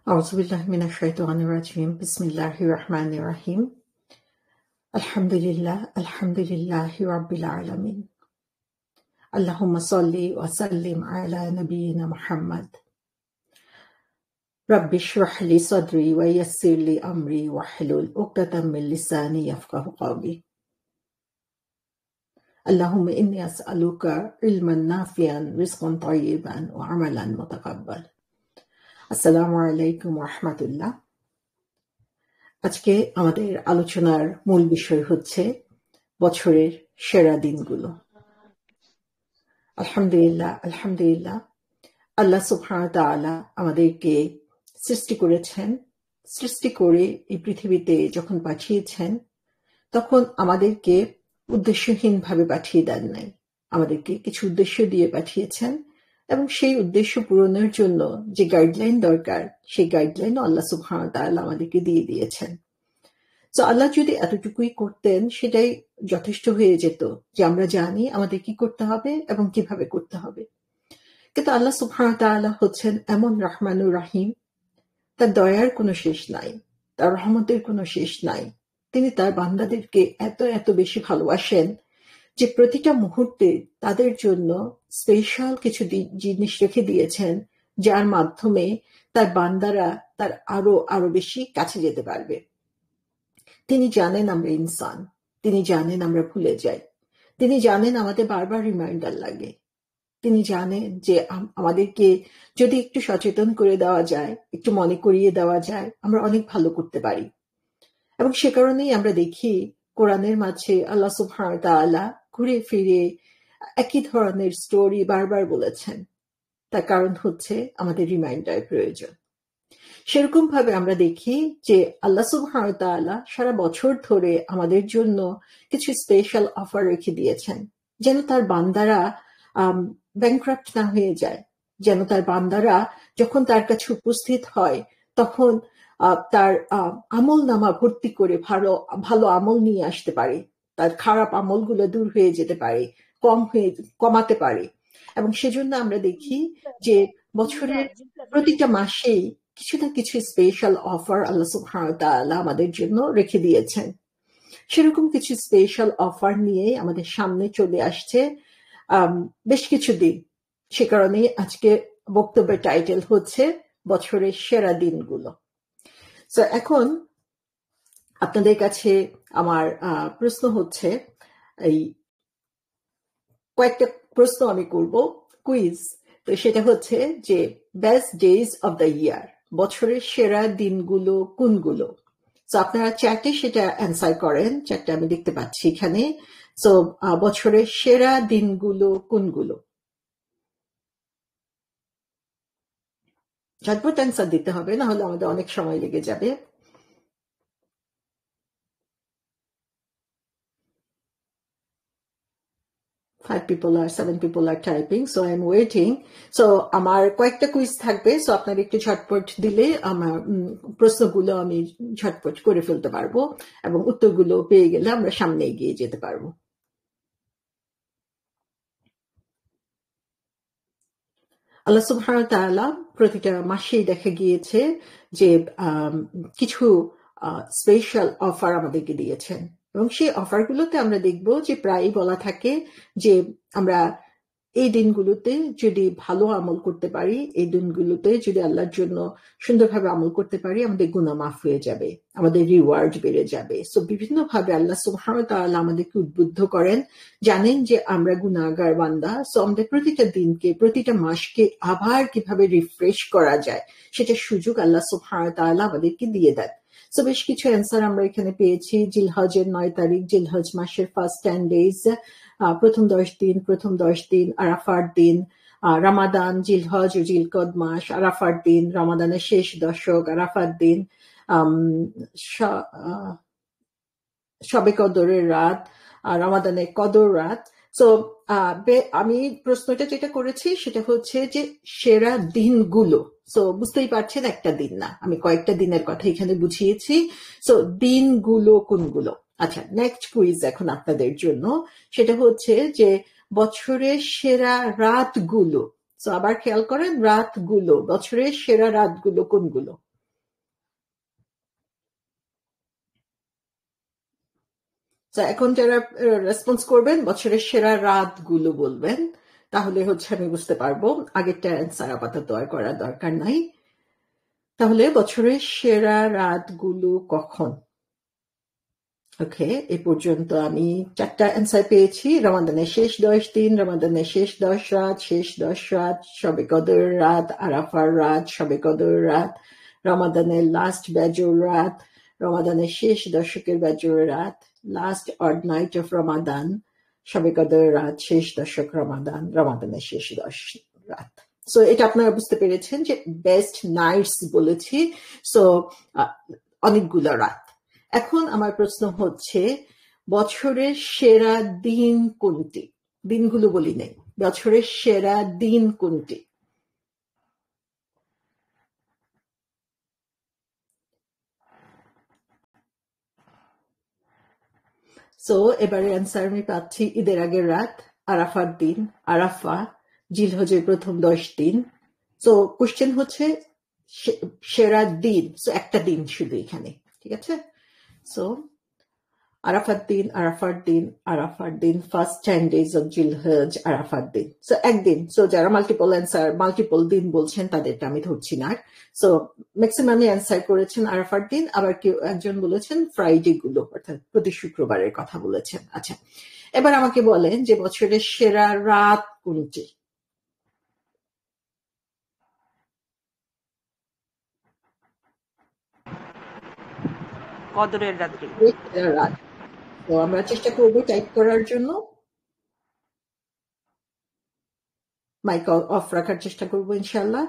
A'udzubillahi minash-shaytanir-rajim. Bismillahir-rahmanir-rahim. Alhamdulillahi rabbil alamin. Allahumma salli wa sallim ala nabiyyina Muhammad. Rabbi shrah li sadri wa yassir li amri wahlul 'uqdatam min lisani yafqahu qawli. Allahumma inni as'aluka ilman nafi'an, rizqan tayyiban wa 'amalan mutaqabbal. আসসালামু আলাইকুম ওয়া রাহমাতুল্লাহ। আজকে আমাদের আলোচনার মূল বিষয় হচ্ছে বছরের সেরা দিনগুলো। আলহামদুলিল্লাহ আল্লাহ সুবহানাহু ওয়া তাআলা আমাদেরকে সৃষ্টি করেছেন। সৃষ্টি করে এই পৃথিবীতে যখন পাঠিয়েছেন তখন আমাদেরকে উদ্দেশ্যহীনভাবে পাঠিয়ে দেন নাই। আমাদেরকে কিছু উদ্দেশ্য দিয়ে পাঠিয়েছেন এবং সেই উদ্দেশ্য পূরণের জন্য যে গাইডলাইন দরকার সেই গাইডলাইন আল্লাহ সুবহানাহু ওয়া তাআলা আমাদেরকে দিয়ে দিয়েছেন। তো আল্লাহ যদি এতটুকুই করতেন সেটাই যথেষ্ট হয়ে যেত যে আমরা জানি আমাদের কি করতে হবে এবং কিভাবে করতে হবে। কিন্তু আল্লাহ সুবহানাহু ওয়া তাআলা হচ্ছেন এমন রহমানুর রহিম, তার দয়ার কোনো শেষ নাই, তার রহমতের কোনো শেষ নাই। তিনি তার বান্দাদেরকে এত বেশি ভালোবাসেন যে প্রতিটা মুহূর্তে তাদের জন্য স্পেশাল কিছু জিনিস রেখে দিয়েছেন যার মাধ্যমে তার বান্দারা তার আরো বেশি কাছে যেতে পারবে। তিনি জানেন আমরা ইনসান, তিনি জানেন আমরা ভুলে যাই, তিনি জানেন আমাদের বারবার রিমাইন্ডার লাগে, তিনি জানেন যে আমাদেরকে যদি একটু সচেতন করে দেওয়া যায়, একটু মনে করিয়ে দেওয়া যায়, আমরা অনেক ভালো করতে পারি। এবং সে কারণেই আমরা দেখি কোরআনের মাঝে আল্লাহ সুবহানাহু ওয়া তাআলা ঘুরে ফিরে একই ধরনের স্টোরি বারবার বলেছেন। তার কারণ হচ্ছে আমাদের রিমাইন্ডার প্রয়োজন। সেরকম ভাবে আমরা দেখি যে আল্লাহ সুবহানাহু ওয়া তাআলা সারা বছর ধরে আমাদের জন্য কিছু স্পেশাল অফার রেখে দিয়েছেন, যেন তার বান্দারা ব্যাংক্রাফট না হয়ে যায়, যেন তার বান্দারা যখন তার কাছে উপস্থিত হয় তখন তার আমল নামা ভর্তি করে ভালো আমল নিয়ে আসতে পারে, তার খারাপ আমলগুলো দূর হয়ে যেতে পারে, কমাতে পারে। এবং সেজন্য আমরা দেখি যে বছরের প্রতিটা মাসেই কিছু না কিছু স্পেশাল অফার আল্লাহ সুবহানাহু ওয়া তাআলা আমাদের জন্য রেখে দিয়েছেন। সেরকম কিছু স্পেশাল অফার নিয়ে আমাদের সামনে চলে আসছে বেশ কিছু দিন। সে কারণে আজকে বক্তব্যের টাইটেল হচ্ছে বছরের সেরা দিনগুলো। তো এখন আপনাদের কাছে আমার প্রশ্ন হচ্ছে, এই কয়েকটা প্রশ্ন আমি করব, কুইজ। তো সেটা হচ্ছে যে best days of the year, বছরের সেরা দিনগুলো কোনগুলো। তো আপনারা চ্যাটে সেটা অ্যান্সার করেন, চ্যাটটা আমি দেখতে পাচ্ছি এখানে। তো বছরের সেরা দিনগুলো কোনগুলো, ঝটপট অ্যান্সার দিতে হবে, না হলে আমাদের অনেক সময় লেগে যাবে। seven people are typing, so I'm waiting. So আমার কয়েকটা কুইজ থাকবে, সো আপনারা একটু ঝটপট দিলে আমার প্রশ্নগুলো আমি ঝটপট করে ফেলতে পারবো এবং উত্তরগুলো পেয়ে গেলে আমরা সামনে এগিয়ে যেতে পারবো। আল্লাহ সুবহানাহু ওয়া তাআলা প্রতিটা মাসেই দেখা গিয়েছে যে কিছু স্পেশাল অফার আমাদেরকে দিয়েছেন এবং সেই অফারগুলোতে আমরা দেখব যে প্রায়ই বলা থাকে যে আমরা এই দিনগুলোতে যদি ভালো আমল করতে পারি, এই দিনগুলোতে যদি আল্লাহর জন্য সুন্দরভাবে আমল করতে পারি, আমাদের গুনাহ মাফ হয়ে যাবে, আমাদের রিওয়ার্ড বেড়ে যাবে। সো বিভিন্ন ভাবে আল্লাহ সুবহানাহু ওয়া তাআলা আমাদেরকে উদ্বুদ্ধ করেন, জানেন যে আমরা গুনাহগার বান্দা। সো আমাদের প্রতিটা দিনকে, প্রতিটা মাসকে আবার কিভাবে রিফ্রেশ করা যায় সেটা সুযোগ আল্লাহ সুবহানাহু ওয়া তাআলা আমাদেরকে দিয়ে দেন। সো বেশ কিছু অ্যান্সার আমরা এখানে পেয়েছি। জিলহজের 9 তারিখ, জিলহজ মাসের ফার্স্ট 10 ডেজ, প্রথম 10 দিন, আরাফার দিন, রামাদান, জিলহজ ও জিলকদ মাস, আরাফার দিন, রামাদানের শেষ দশক, আরাফার দিন, শবে কদরের রাত, রামাদানের কদর রাত। সো আমি প্রশ্নটা যেটা করেছি সেটা হচ্ছে যে সেরা দিনগুলো। সো বুঝতেই পারছেন একটা দিন না, আমি কয়েকটা দিনের কথা এখানে বুঝিয়েছি। সো দিনগুলো কোনগুলো। আচ্ছা, নেক্সট কুইজ এখন আপনাদের জন্য, সেটা হচ্ছে যে বছরের সেরা রাতগুলো। সো আবার খেয়াল করেন, রাতগুলো, বছরের সেরা রাতগুলো কোনগুলো। তো এখন যারা রেসপন্স করবেন বছরের সেরা রাতগুলো বলবেন, তাহলে হচ্ছে আমি বুঝতে পারবো। আগেরটা অ্যান্সার আপাতত আর করার দরকার নাই। তাহলে বছরের সেরা রাতগুলো কখন? ওকে, এ পর্যন্ত আমি 4টা অ্যান্সার পেয়েছি। রমাদানের শেষ 10 দিন, রমাদানের শেষ 10 রাত, শেষ 10 রাত, শবে কদর রাত, আরাফার রাত, শবে কদর রাত, রমাদানের লাস্ট বেজর রাত, রমাদানের শেষ দশকের বেজর রাত, লাস্ট অড নাইট অফ রমাদান, শবে কদর রাত, শেষ দশক রমাদান, রমাদানের শেষ 10 রাত। সো এটা আপনারা বুঝতে পেরেছেন যে বেস্ট নাইটস বলেছি, সো অনেকগুলো রাত। এখন আমার প্রশ্ন হচ্ছে বছরের সেরা দিন কোনটি? দিনগুলো বলি নাই, বছরের সেরা দিন কোনটি? সো এবারে অ্যান্সার আমি পাচ্ছি ঈদের আগের রাত, আরাফার দিন, আরাফা, জিলহজের প্রথম 10 দিন। সো কোশ্চেন হচ্ছে সেরা দিন, সো একটা দিন শুধু এখানে, ঠিক আছে? সো আরাফার দিন, আরাফার দিন, আরাফার দিন, ফার্স্ট 10 days of জিলহজ, আরাফার দিন। সো একদিন। সো যারা মাল্টিপল অ্যান্সার, মাল্টিপল দিন বলছেন তাদেরটা আমি ধরছি না। সো ম্যাক্সিমামই অ্যান্সার করেছেন আরাফার দিন, আবার কেউ একজন বলেছেন ফ্রাইডে গুলো, অর্থাৎ প্রতি শুক্রবারের কথা বলেছেন। আচ্ছা, এবার আমাকে বলেন যে বছরের সেরা রাত কোনটি? কদরের রাত্রি। সেরা রাত। তো আমরা চেষ্টা করবো টাইপ করার জন্য, মাইক অফ রাখার চেষ্টা করবো ইনশাল্লাহ।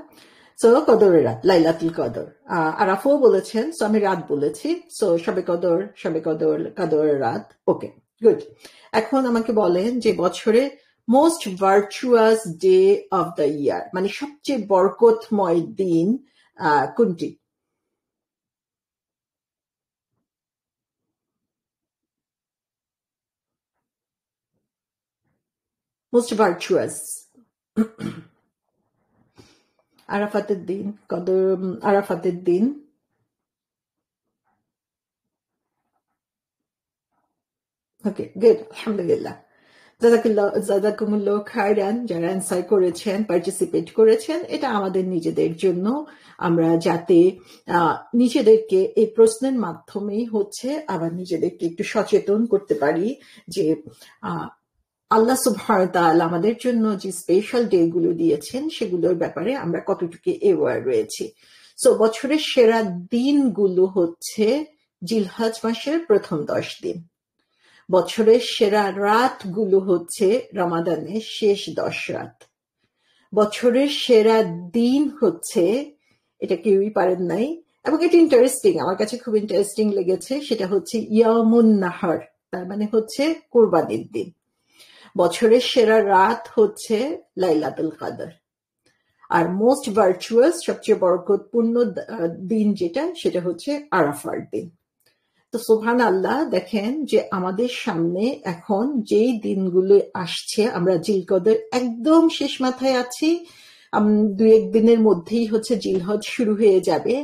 সো কদরের রাত, লাইলাতুল কদর। আরাফও বলেছেন, সো আমি রাত বলেছি। সো শবে কদর, শবে কদর, কদরের রাত। ওকে, গুড। এখন আমাকে বলেন যে বছরে most virtuous day of the year, মানে সবচেয়ে বরকতময় দিন কোনটি? Most virtuous. আরাফাতের দিন, কদর, আরাফাতের দিন। ওকে, গুড, আলহামদুলিল্লাহ। জাযাকুমুল্লাহ খায়রান, যারা অ্যান্সার করেছেন, পার্টিসিপেট করেছেন, এটা আমাদের নিজেদের জন্য, আমরা যাতে নিজেদেরকে এই প্রশ্নের মাধ্যমেই হচ্ছে আবার নিজেদেরকে একটু সচেতন করতে পারি যে আল্লাহ সুবহানাহু ওয়া তাআলা আমাদের জন্য যে স্পেশাল ডে গুলো দিয়েছেন সেগুলোর ব্যাপারে আমরা কতটুকু অ্যাওয়্যার রয়েছি। সো বছরের সেরা দিনগুলো হচ্ছে জিলহজ মাসের প্রথম 10 দিন। বছরের সেরা রাতগুলো হচ্ছে রমাদানের শেষ 10 রাত। বছরের সেরা দিন হচ্ছে, এটা কেউই পারেন নাই, এবং এটা ইন্টারেস্টিং, আমার কাছে খুব ইন্টারেস্টিং লেগেছে, সেটা হচ্ছে ইয়ামুন নাহার, তার মানে হচ্ছে কোরবানির দিন। বছরের সেরা রাত হচ্ছে লাইলাতুল কদর। আর মোস্ট ভার্চুয়াস, সবচেয়ে বরকতপূর্ণ দিন যেটা, সেটা হচ্ছে আরাফার দিন। তো সুবহান আল্লাহ, দেখেন যে আমাদের সামনে এখন যেই দিনগুলো আসছে, আমরা জিলকদর একদম শেষ মাথায় আছি, 2-1 দিনের মধ্যেই হচ্ছে জিলহজ শুরু হয়ে যাবে।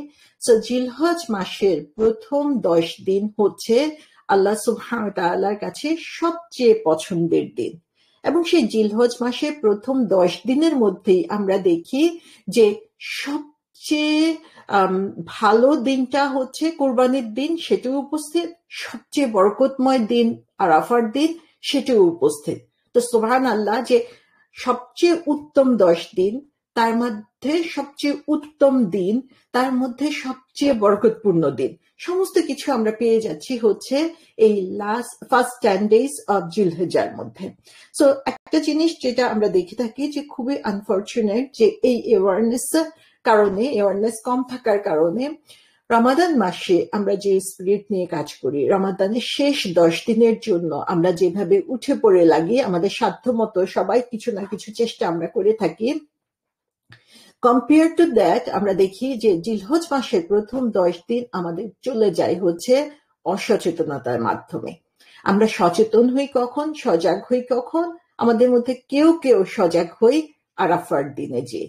তো জিলহজ মাসের প্রথম 10 দিন হচ্ছে আল্লাহ সুবহানাহু ওয়া তাআলার কাছে সবচেয়ে পছন্দের দিন, এবং সেই জিলহজ মাসের প্রথম 10 দিনের মধ্যেই আমরা দেখি যে সবচেয়ে ভালো দিনটা হচ্ছে কোরবানির দিন, সেটাও উপস্থিত, সবচেয়ে বরকতময় দিন আরাফার দিন, সেটাও উপস্থিত। তো সুবহান আল্লাহ, যে সবচেয়ে উত্তম 10 দিন, তার মধ্যে সবচেয়ে উত্তম দিন, তার মধ্যে সবচেয়ে বরকতপূর্ণ দিন, সমস্ত কিছু আমরা পেয়ে যাচ্ছি হচ্ছে এই ফার্স্ট 10 days অফ জিলহজ্জার মধ্যে। সো একটা জিনিস যেটা আমরা দেখে থাকি যে খুবই আনফরচুনেট, যে এই অ্যাওয়ারনেস কম থাকার কারণে রমাদান মাসে আমরা যে স্পিরিট নিয়ে কাজ করি, রমাদানের শেষ 10 দিনের জন্য আমরা যেভাবে উঠে পড়ে লাগি, আমাদের সাধ্য মতো সবাই কিছু না কিছু চেষ্টা আমরা করে থাকি, কম্পেয়ার টু দ্যাট আমরা দেখি যে জিলহজ মাসের প্রথম 10 দিন আমাদের চলে যায় হচ্ছে অসচেতনতার মাধ্যমে। আমরা সচেতন হই কখন, সজাগ হই কখন? আমাদের মধ্যে কেউ সজাগ হই আরাফার দিনে যে।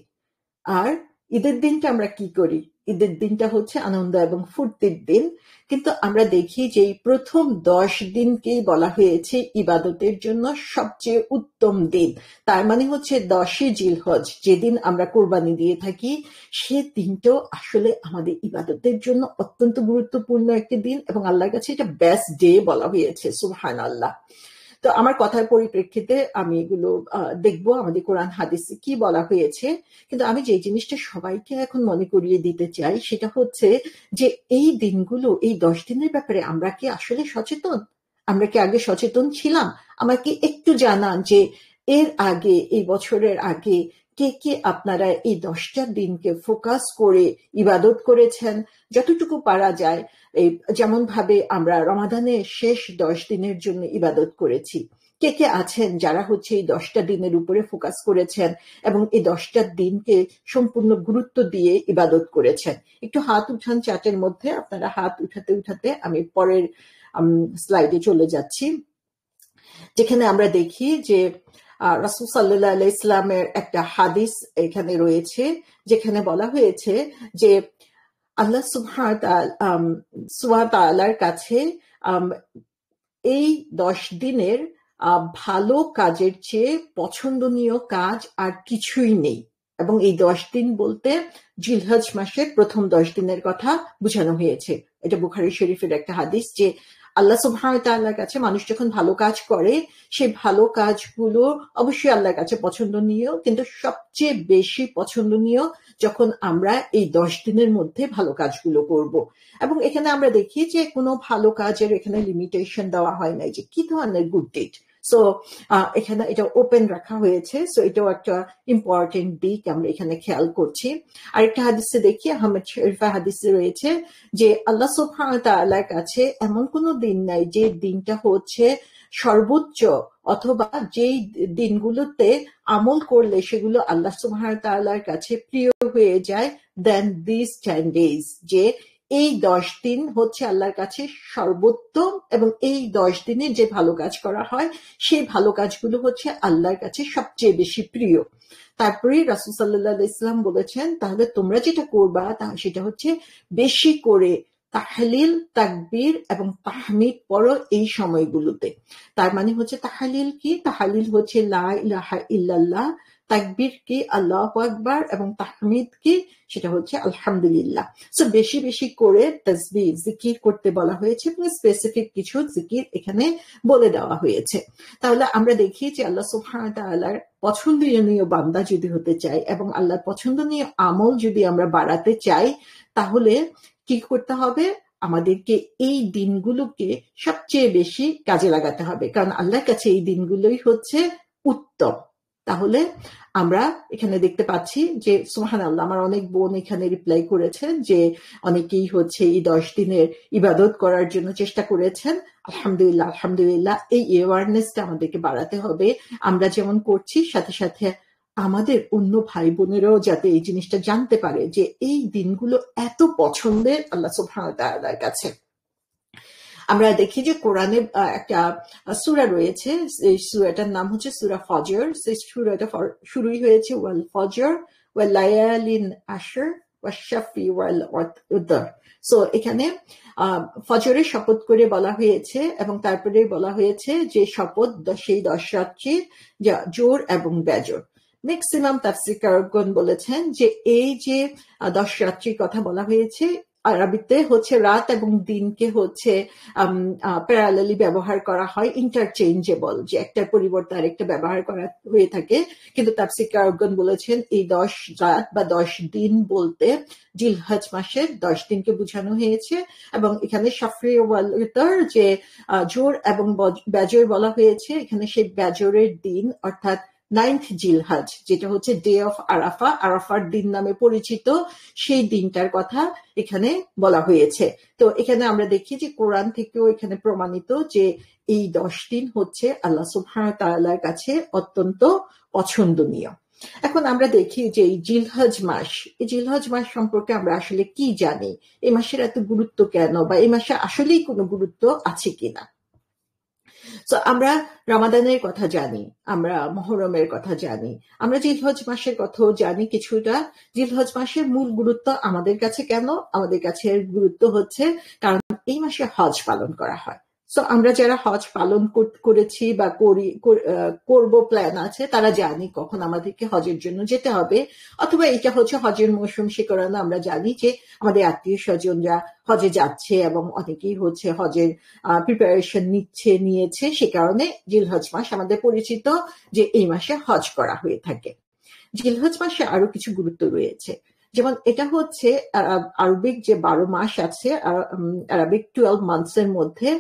আর ঈদের দিনটা আমরা কি করি? ঈদের দিনটা হচ্ছে আনন্দ এবং ফুর্তির দিন, কিন্তু আমরা দেখি যে এই প্রথম 10 দিনকেই বলা হয়েছে ইবাদতের জন্য সবচেয়ে উত্তম দিন। তার মানে হচ্ছে 10ই জিলহজ, যেদিন আমরা কোরবানি দিয়ে থাকি, সে দিনটাও আসলে আমাদের ইবাদতের জন্য অত্যন্ত গুরুত্বপূর্ণ একটি দিন, এবং আল্লাহর কাছে এটা বেস্ট ডে বলা হয়েছে। সুবহানাল্লাহ। তো আমার কথার পরিপ্রেক্ষিতে আমি এগুলো দেখবো আমাদের কোরআন হাদিসে কি বলা হয়েছে। কিন্তু আমি যে জিনিসটা সবাইকে এখন মনে করিয়ে দিতে চাই সেটা হচ্ছে যে এই দিনগুলো, এই 10 দিনের ব্যাপারে আমরা কি আসলে সচেতন? আমরা কি আগে সচেতন ছিলাম? আমাকে একটু জানান যে এর আগে, এই বছরের আগে কে কে আপনারা এই 10টা দিনকে ফোকাস করে ইবাদত করেছেন যতটুকু পারা যায়। এই যেমন ভাবে আমরা রমাদানের শেষ 10 দিনের জন্য ইবাদত করেছি, কে কে আছেন যারা হচ্ছে এই 10টা দিনের উপরে ফোকাস করেছেন এবং এই 10টা দিনকে সম্পূর্ণ গুরুত্ব দিয়ে ইবাদত করেছেন? একটু হাত উঠান চ্যাটের মধ্যে। আপনারা হাত উঠাতে উঠাতে আমি পরের স্লাইডে চলে যাচ্ছি, যেখানে আমরা দেখি যে রাসূল সাল্লাল্লাহু আলাইহি ইসলামের একটা হাদিস এখানে রয়েছে, যেখানে বলা হয়েছে যে আল্লাহ সুবহানাহু ওয়া তাআলার কাছে এই 10 দিনের ভালো কাজের চেয়ে পছন্দনীয় কাজ আর কিছুই নেই। এবং এই 10 দিন বলতে জিলহজ মাসের প্রথম 10 দিনের কথা বোঝানো হয়েছে। এটা বুখারী শরীফের একটা হাদিস যে আল্লাহ সুবহানাহু ওয়া তাআলার কাছে মানুষ যখন ভালো কাজ করে, সেই ভালো কাজগুলো অবশ্যই আল্লাহর কাছে পছন্দনীয়, কিন্তু সবচেয়ে বেশি পছন্দনীয় যখন আমরা এই 10 দিনের মধ্যে ভালো কাজগুলো করব। এবং এখানে আমরা দেখি যে কোনো ভালো কাজের এখানে লিমিটেশন দেওয়া হয় নাই যে কি ধরনের গুড ডিড। সো এখানে এটা ওপেন রাখা হয়েছে। সো এটাও একটা ইম্পর্টেন্ট দিক আমরা এখানে খেয়াল করছি। আরেকটা হাদিসে দেখি, আহমদ শরীফা হাদিসে রয়েছে যে আল্লাহ সুবহানাহু ওয়া তাআলার কাছে এমন কোনো দিন নাই যে দিনটা হচ্ছে সর্বোচ্চ, অথবা যেই দিনগুলোতে আমল করলে সেগুলো আল্লাহ সুবহানাহু ওয়া তাআলার কাছে প্রিয় হয়ে যায় দেন দিস 10 days। যে এই 10 দিন হচ্ছে আল্লাহর কাছে সর্বোত্তম, এবং এই 10 দিনে যে ভালো কাজ করা হয় সেই ভালো কাজগুলো হচ্ছে আল্লাহর কাছে সবচেয়ে বেশি প্রিয়। তারপরে রাসূল সাল্লাল্লাহু আলাইহি ওয়াসাল্লাম বলেছেন, তাহলে তোমরা যেটা করবা সেটা হচ্ছে বেশি করে তাহলিল, তাকবীর এবং তাহমিদ পড়ো এই সময়গুলোতে। তার মানে হচ্ছে তাহলিল কি? তাহলিল হচ্ছে লা ইলাহা ইল্লাল্লাহ, তাকবীর কি আল্লাহু আকবার, এবং তাহমিদ কি? সেটা হচ্ছে আলহামদুলিল্লাহ। সো বেশি বেশি করে তাসবিহ, জিকির করতে বলা হয়েছে, এবং স্পেসিফিক কিছু জিকির এখানে বলে দেওয়া হয়েছে। তাহলে আমরা দেখি যে আল্লাহ সুবহানাহু ওয়া তাআলার পছন্দনীয় বান্দা যদি হতে চাই এবং আল্লাহর পছন্দনীয় আমল যদি আমরা বাড়াতে চাই, তাহলে কি করতে হবে? আমাদেরকে এই দিনগুলোকে সবচেয়ে বেশি কাজে লাগাতে হবে, কারণ আল্লাহর কাছে এই দিনগুলোই হচ্ছে উত্তম। তাহলে আমরা এখানে দেখতে পাচ্ছি যে সুবহানাল্লাহ, আমার অনেক বোন এখানে রিপ্লাই করেছেন যে অনেকেই হচ্ছে এই 10 দিনের ইবাদত করার জন্য চেষ্টা করেছেন। আলহামদুলিল্লাহ, আলহামদুলিল্লাহ। এই অ্যাওয়ারনেসটা আমাদেরকে বাড়াতে হবে। আমরা যেমন করছি, সাথে সাথে আমাদের অন্য ভাই বোনেরাও যাতে এই জিনিসটা জানতে পারে যে এই দিনগুলো এত পছন্দের আল্লাহ সুবহানাহু ওয়া তাআলার কাছে। আমরা দেখি যে কোরআনে একটা সূরা রয়েছে, এই সূরাটার নাম হচ্ছে সূরা ফজর। সেই সূরাটা শুরুই হয়েছে ওয়াল ফজর ওয়াল লায়ালিন আশর ওয়াশ-শাফি ওয়াল ওয়াতর। সো এখানে ফজরের শপথ করে বলা হয়েছে, এবং তারপরে বলা হয়েছে যে শপথ সেই 10 রাত্রির জোর এবং বেজোর। ম্যাক্সিমাম তাফসীরকারগণ বলেছেন যে এই যে 10 রাত্রির কথা বলা হয়েছে, আরবিতে হচ্ছে রাত এবং দিনকে হচ্ছে প্যারালালি ব্যবহার করা হয়, ইন্টারচেঞ্জেবল, যে একটার পরিবর্তে আরেকটা ব্যবহার করা হয়ে থাকে। কিন্তু তাফসীরকারগণ বলেছেন এই 10 রাত বা 10 দিন বলতে জিলহজ মাসের 10 দিনকে বোঝানো হয়েছে। এবং এখানে শাফরি ওয়াল ওয়াতর, যে জোর এবং বেজর বলা হয়েছে, এখানে সেই বেজরের দিন অর্থাৎ 9th জিলহজ, যেটা হচ্ছে ডে অফ আরাফা, আরাফার দিন নামে পরিচিত, সেই দিনটার কথা এখানে বলা হয়েছে। তো এখানে আমরা দেখি যে কোরআন থেকেও এখানে প্রমাণিত যে এই 10 দিন হচ্ছে আল্লাহ সুবহানাহু ওয়া তাআলার কাছে অত্যন্ত পছন্দনীয়। এখন আমরা দেখি যে এই জিলহজ মাস, এই জিলহজ মাস সম্পর্কে আমরা আসলে কি জানি, এই মাসের এত গুরুত্ব কেন, বা এই মাসে আসলেই কোনো গুরুত্ব আছে কিনা। সো আমরা রমাদানের কথা জানি, আমরা মহরমের কথা জানি, আমরা জিলহজ মাসের কথাও জানি কিছুটা। জিলহজ মাসের মূল গুরুত্ব আমাদের কাছে কেন? আমাদের কাছে গুরুত্ব হচ্ছে কারণ এই মাসে হজ পালন করা হয়। সো আমরা যারা হজ পালন করেছি বা করব প্ল্যান আছে, তারা জানি কখন আমাদেরকে হজের জন্য যেতে হবে, অথবা এটা হচ্ছে হজের মৌসুম, সে কারণে আমরা জানি যে আমাদের আত্মীয় স্বজনরা হজে যাচ্ছে এবং অনেকেই হচ্ছে হজের প্রিপারেশন নিয়েছে, সে কারণে জিলহজ মাস আমাদের পরিচিত যে এই মাসে হজ করা হয়ে থাকে। জিলহজ মাসে আরো কিছু গুরুত্ব রয়েছে, যেমন এটা হচ্ছে আরবিক যে 12 মাস আছে, আরবিক 12 মান্থস এর মধ্যে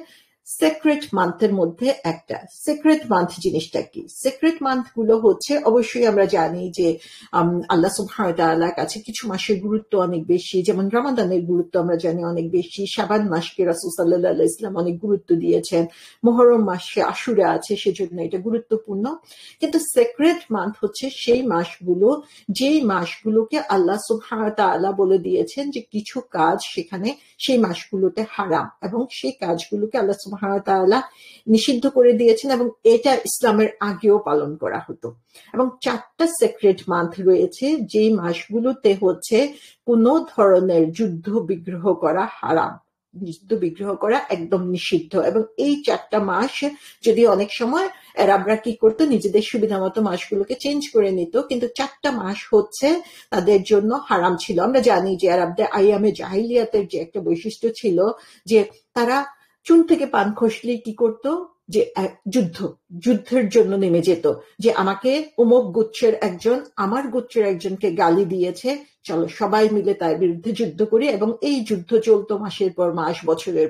সিক্রেট মান্থের মধ্যে একটা। সিক্রেট মান্থ জিনিসটা কি? সিক্রেট মান্থ গুলো হচ্ছে, অবশ্যই আমরা জানি যে আল্লাহ সুবহানাহু ওয়া তাআলার কাছে কিছু মাসের গুরুত্ব অনেক বেশি, যেমন রমাদানের গুরুত্ব আমরা জানি অনেক বেশি, শাবান মাসকে রাসূল সাল্লাল্লাহু আলাইহি ওয়াসাল্লাম অনেক গুরুত্ব দিয়েছেন, মুহররম মাসে আশুরা আছে, সেজন্য এটা গুরুত্বপূর্ণ। কিন্তু সিক্রেট মান্থ হচ্ছে সেই মাসগুলো, যেই মাসগুলোকে আল্লাহ সুবহানাহু ওয়া তাআলা বলে দিয়েছেন যে কিছু কাজ সেখানে সেই মাসগুলোতে হারাম, এবং সেই কাজগুলোকে আল্লাহ সুবহানাহু ওয়া তাআলা নিষিদ্ধ করে দিয়েছেন, এবং এটা ইসলামের আগেও পালন করা হতো। এবং 4টা সিক্রেট মান্থ রয়েছে যেই মাসগুলোতে হচ্ছে কোনো ধরনের যুদ্ধ বিগ্রহ করা হারাম, যুদ্ধ বিগ্রহ করা একদম নিষিদ্ধ। এবং এই 4টা মাস যদি অনেক সময় আরবরা কি করতো, নিজেদের সুবিধা মতো মাসগুলোকে চেঞ্জ করে নিত, কিন্তু 4টা মাস হচ্ছে তাদের জন্য হারাম ছিল। আমরা জানি যে আরবদের আইয়ামে জাহিলিয়াতের যে একটা বৈশিষ্ট্য ছিল, যে তারা চুন থেকে পান খসলেই কি করতো, যে যুদ্ধের জন্য নেমে যেত, যে আমাকে অমুক গোত্রের একজন আমার গোত্রের একজনকে গালি দিয়েছে, চলো সবাই মিলে তার বিরুদ্ধে যুদ্ধ করি। এবং এই যুদ্ধ চলতো মাসের পর মাস, বছরের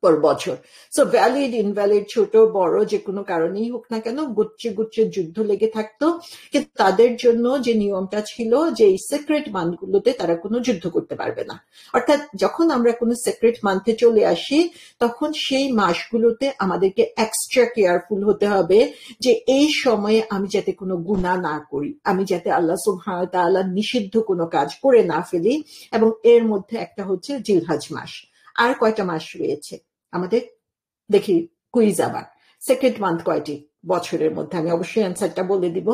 পর বছর। সো ভ্যালিড ইনভ্যালিড, ছোট বড় যে কোনো কারণেই হোক না কেন, গোত্রে গোত্রে যুদ্ধ লেগে থাকতো। কিন্তু তাদের জন্য যে নিয়মটা ছিল যে এই সিক্রেট মান্থগুলোতে তারা কোনো যুদ্ধ করতে পারবে না। অর্থাৎ যখন আমরা কোনো সিক্রেট মান্থে চলে আসি, তখন সেই মাসগুলোতে আমাদেরকে এক্সট্রা কেয়ারফুল হতে হবে যে এই সময়ে আমি যাতে কোনো গুনাহ না করি, আমি যাতে আল্লাহ সুবহানাহু ওয়া তাআলা নিষিদ্ধ কোনো কাজ করে না ফেলি। এবং এর মধ্যে একটা হচ্ছে জিলহজ মাস। আর কয়টা মাস রয়েছে আমাদের? দেখি কুইজ আবার। সিক্রেট মান্থ কয়টি বছরের মধ্যে? আমি অবশ্যই অ্যান্সারটা বলে দিব।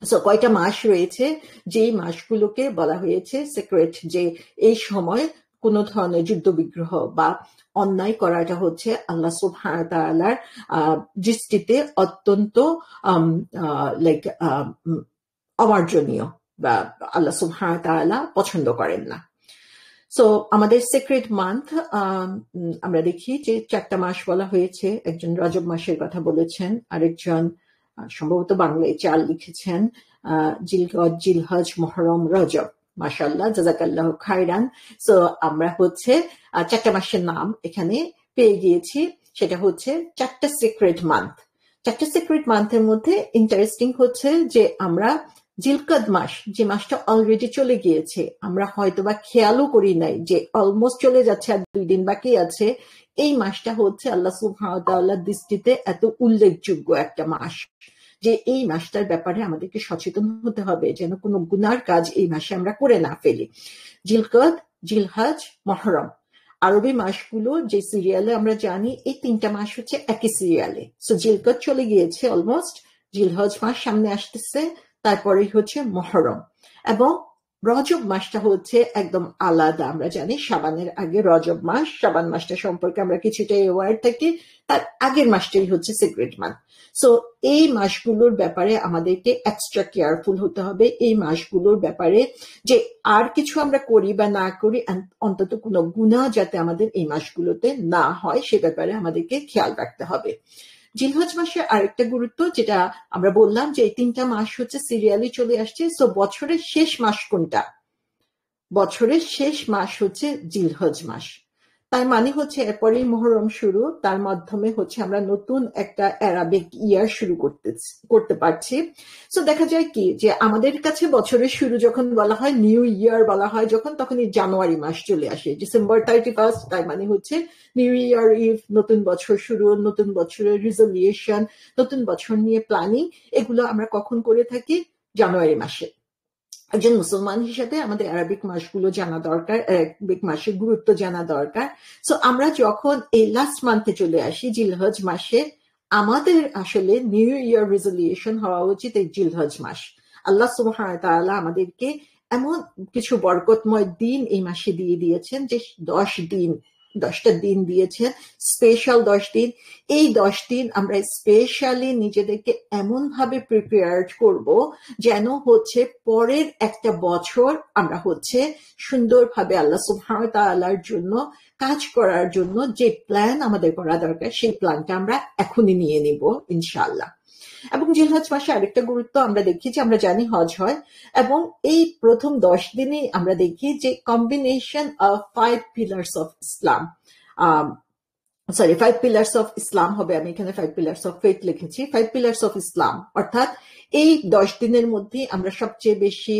সো কয়টা মাস রয়েছে যেই মাসগুলোকে বলা হয়েছে সিক্রেট, যে এই সময় কোন ধরনের যুদ্ধ বিগ্রহ বা অন্যায় করাটা হচ্ছে আল্লাহ সুবহানাহু ওয়া তাআলার দৃষ্টিতে অত্যন্ত লাইক অমার্জনীয়, বা আল্লাহ সুবহানাহু ওয়া তাআলা পছন্দ করেন না। সো আমাদের সিক্রেট মান্থ আমরা দেখি যে 4টা মাস বলা হয়েছে। একজন রজব মাসের কথা বলেছেন, আরেকজন সম্ভবত বাংলায় 4 লিখেছেন, জিলকদ, জিলহজ, মুহররম, রজব। মাশাআল্লাহ, জাযাকাল্লাহ খায়রান। সো আমরা হচ্ছে 4টা মাসের নাম এখানে পেয়ে গিয়েছি। সেটা হচ্ছে 4টা সিক্রেট মান্থ। 4টা সিক্রেট মান্থের মধ্যে ইন্টারেস্টিং হচ্ছে যে আমরা জিলকদ মাস, যে মাসটা অলরেডি চলে গিয়েছে, আমরা হয়তোবা খেয়ালও করি নাই যে অলমোস্ট চলে যাচ্ছে, আর 2 দিন বাকি আছে। এই মাসটা হচ্ছে আল্লাহ সুবহানাহু ওয়া তাআলার দৃষ্টিতে এত উল্লেখযোগ্য একটা মাস যে এই মাসটার ব্যাপারে আমাদেরকে সচেতন হতে হবে যেন কোনো গুনার কাজ এই মাসে আমরা করে না ফেলি। জিলকদ, জিলহজ, মুহররম, আরবি মাসগুলো যে সিরিয়ালে আমরা জানি, এই 3টা মাস হচ্ছে একই সিরিয়ালে। সো জিলকদ চলে গিয়েছে অলমোস্ট, জিলহজ মাস সামনে আসতেছে, তারপরেই হচ্ছে মুহররম। এবং রজব মাসটা হচ্ছে একদম আলাদা। আমরা জানি শাবানের আগে রজব মাস, শাবান মাসটা সম্পর্কে আমরা কিছুটা অ্যাওয়্যার থাকি, তার আগের মাসটাই হচ্ছে সিক্রেট মান্থ। সো এই মাসগুলোর ব্যাপারে আমাদেরকে এক্সট্রা কেয়ারফুল হতে হবে, এই মাসগুলোর ব্যাপারে যে আর কিছু আমরা করি বা না করি, অন্তত কোনো গুনাহ যাতে আমাদের এই মাসগুলোতে না হয় সে ব্যাপারে আমাদেরকে খেয়াল রাখতে হবে। জিলহজ মাসের আরেকটা গুরুত্ব, যেটা আমরা বললাম যে এই 3টা মাস হচ্ছে সিরিয়ালি চলে আসছে। সো বছরের শেষ মাস কোনটা? বছরের শেষ মাস হচ্ছে জিলহজ মাস। তার মানে হচ্ছে এরপরেই মুহররম শুরু, তার মাধ্যমে হচ্ছে আমরা নতুন একটা আরাবিক ইয়ার শুরু করতে পারছি। সো দেখা যায় কি যে আমাদের কাছে বছরের শুরু যখন বলা হয়, নিউ ইয়ার বলা হয় যখন, তখনই জানুয়ারি মাস চলে আসে, ডিসেম্বর 31, তার মানে হচ্ছে নিউ ইয়ার ইভ, নতুন বছর শুরু, নতুন বছরের রিজলিউশন, নতুন বছর নিয়ে প্ল্যানিং, এগুলো আমরা কখন করে থাকি? জানুয়ারি মাসে। একজন মুসলমান হিসেবে আমাদের আরবিক মাসগুলো জানা দরকার, আরবিক মাসের গুরুত্ব জানা দরকার। সো আমরা যখন এই লাস্ট মান্থে চলে আসি, জিলহজ মাসে, আমাদের আসলে নিউ ইয়ার রেজলিউশন হওয়া উচিত এই জিলহজ মাস। আল্লাহ সুবহানাহু ওয়া তাআলা আমাদেরকে এমন কিছু বরকতময় দিন এই মাসে দিয়ে দিয়েছেন যে 10 দিন, 10টা দিন দিয়েছেন, স্পেশাল 10 দিন। এই 10 দিন আমরা স্পেশালি নিজেদেরকে এমন ভাবে প্রিপেয়ার করব যেন হচ্ছে পরের একটা বছর আমরা হচ্ছে সুন্দরভাবে আল্লাহ সুবহানাহু ওয়া তাআলার জন্য কাজ করার জন্য যে প্ল্যান আমাদের করা দরকার সেই প্ল্যানটা আমরা এখনই নিয়ে নিব ইনশাআল্লাহ। এবং জিলহজ মাসে আরেকটা গুরুত্ব আমরা দেখি যে আমরা জানি হজ হয়, এবং এই প্রথম 10 দিনে আমরা দেখি যে combination of 5 pillars of Islam, sorry 5 pillars of Islam হবে, আমি এখানে 5 পিলার্স অফ ফেথ লিখেছি, 5 পিলার্স অফ ইসলাম। অর্থাৎ এই 10 দিনের মধ্যে আমরা সবচেয়ে বেশি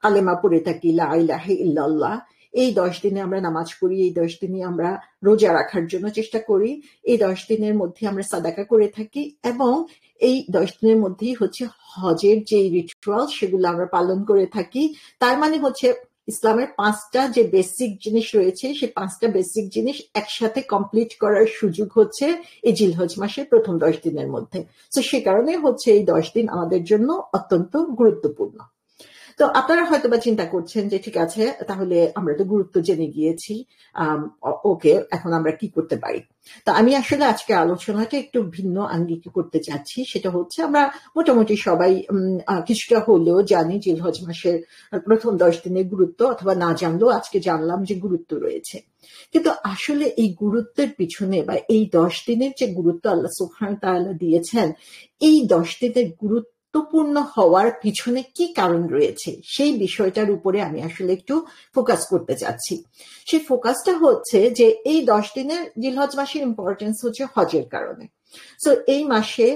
কালেমা পড়ে থাকি, লা ইলাহা ইল্লাল্লাহ। এই 10 দিনে আমরা নামাজ পড়ি, এই 10 দিনে আমরা রোজা রাখার জন্য চেষ্টা করি, এই 10 দিনের মধ্যে আমরা সাদাকা করে থাকি, এবং এই 10 দিনের মধ্যেই হচ্ছে হজের যে রিচুয়াল সেগুলো আমরা পালন করে থাকি। তার মানে হচ্ছে ইসলামের 5টা যে বেসিক জিনিস রয়েছে সেই 5টা বেসিক জিনিস একসাথে কমপ্লিট করার সুযোগ হচ্ছে এই জিলহজ মাসের প্রথম 10 দিনের মধ্যে। তো সে কারণে হচ্ছে এই 10 দিন আমাদের জন্য অত্যন্ত গুরুত্বপূর্ণ। তো আপনারা হয়তো বা চিন্তা করছেন যে ঠিক আছে, তাহলে আমরা তো গুরুত্ব জেনে গিয়েছি, ওকে এখন আমরা কি করতে পারি। তো আমি আসলে আজকে আলোচনাটা একটু ভিন্ন আঙ্গিকে করতে চাচ্ছি। সেটা হচ্ছে আমরা মোটামুটি সবাই কিছুটা হলেও জানি জিলহজ মাসের প্রথম 10 দিনের গুরুত্ব, অথবা না জানলেও আজকে জানলাম যে গুরুত্ব রয়েছে। কিন্তু আসলে এই গুরুত্বের পিছনে বা এই 10 দিনের যে গুরুত্ব আল্লাহ সুবহানাহু ওয়া তাআলা দিয়েছেন, এই 10 দিনের গুরুত্বপূর্ণ হওয়ার পিছনে কি কারণ রয়েছে সেই বিষয়টার উপরে আমি আসলে একটু ফোকাস করতে চাচ্ছি। সেই ফোকাসটা হচ্ছে যে এই 10 দিনের জিলহজ মাসের ইম্পর্টেন্স হচ্ছে হজের কারণে। সো এই মাসে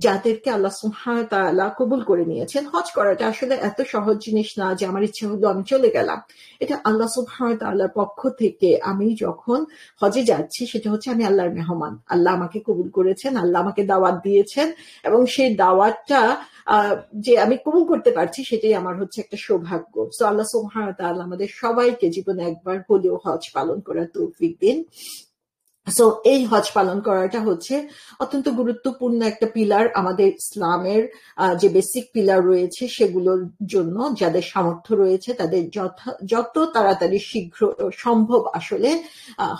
যাদেরকে আল্লাহ সুবহানাহু ওয়া তাআলা কবুল করে নিয়েছেন, হজ করাটা আসলে এত সহজ জিনিস না যে আমার ইচ্ছে হলো আমি চলে গেলাম। এটা আল্লাহ সুবহানাহু ওয়া তাআলার পক্ষ থেকে আমি যখন হজে যাচ্ছি সেটা হচ্ছে আমি আল্লাহর মেহমান, আল্লাহ আমাকে কবুল করেছেন, আল্লাহ আমাকে দাওয়াত দিয়েছেন, এবং সেই দাওয়াতটা যে আমি কবুল করতে পারছি সেটাই আমার হচ্ছে একটা সৌভাগ্য। সো আল্লাহ সুবহানাহু ওয়া তাআলা আমাদের সবাইকে জীবনে একবার হলেও হজ পালন করার তৌফিক দিন। সো এই হজ পালন করাটা হচ্ছে অত্যন্ত গুরুত্বপূর্ণ একটা পিলার আমাদের ইসলামের। যে বেসিক পিলার রয়েছে সেগুলোর জন্য যাদের সামর্থ্য রয়েছে তাদের যত তাড়াতাড়ি শীঘ্র সম্ভব আসলে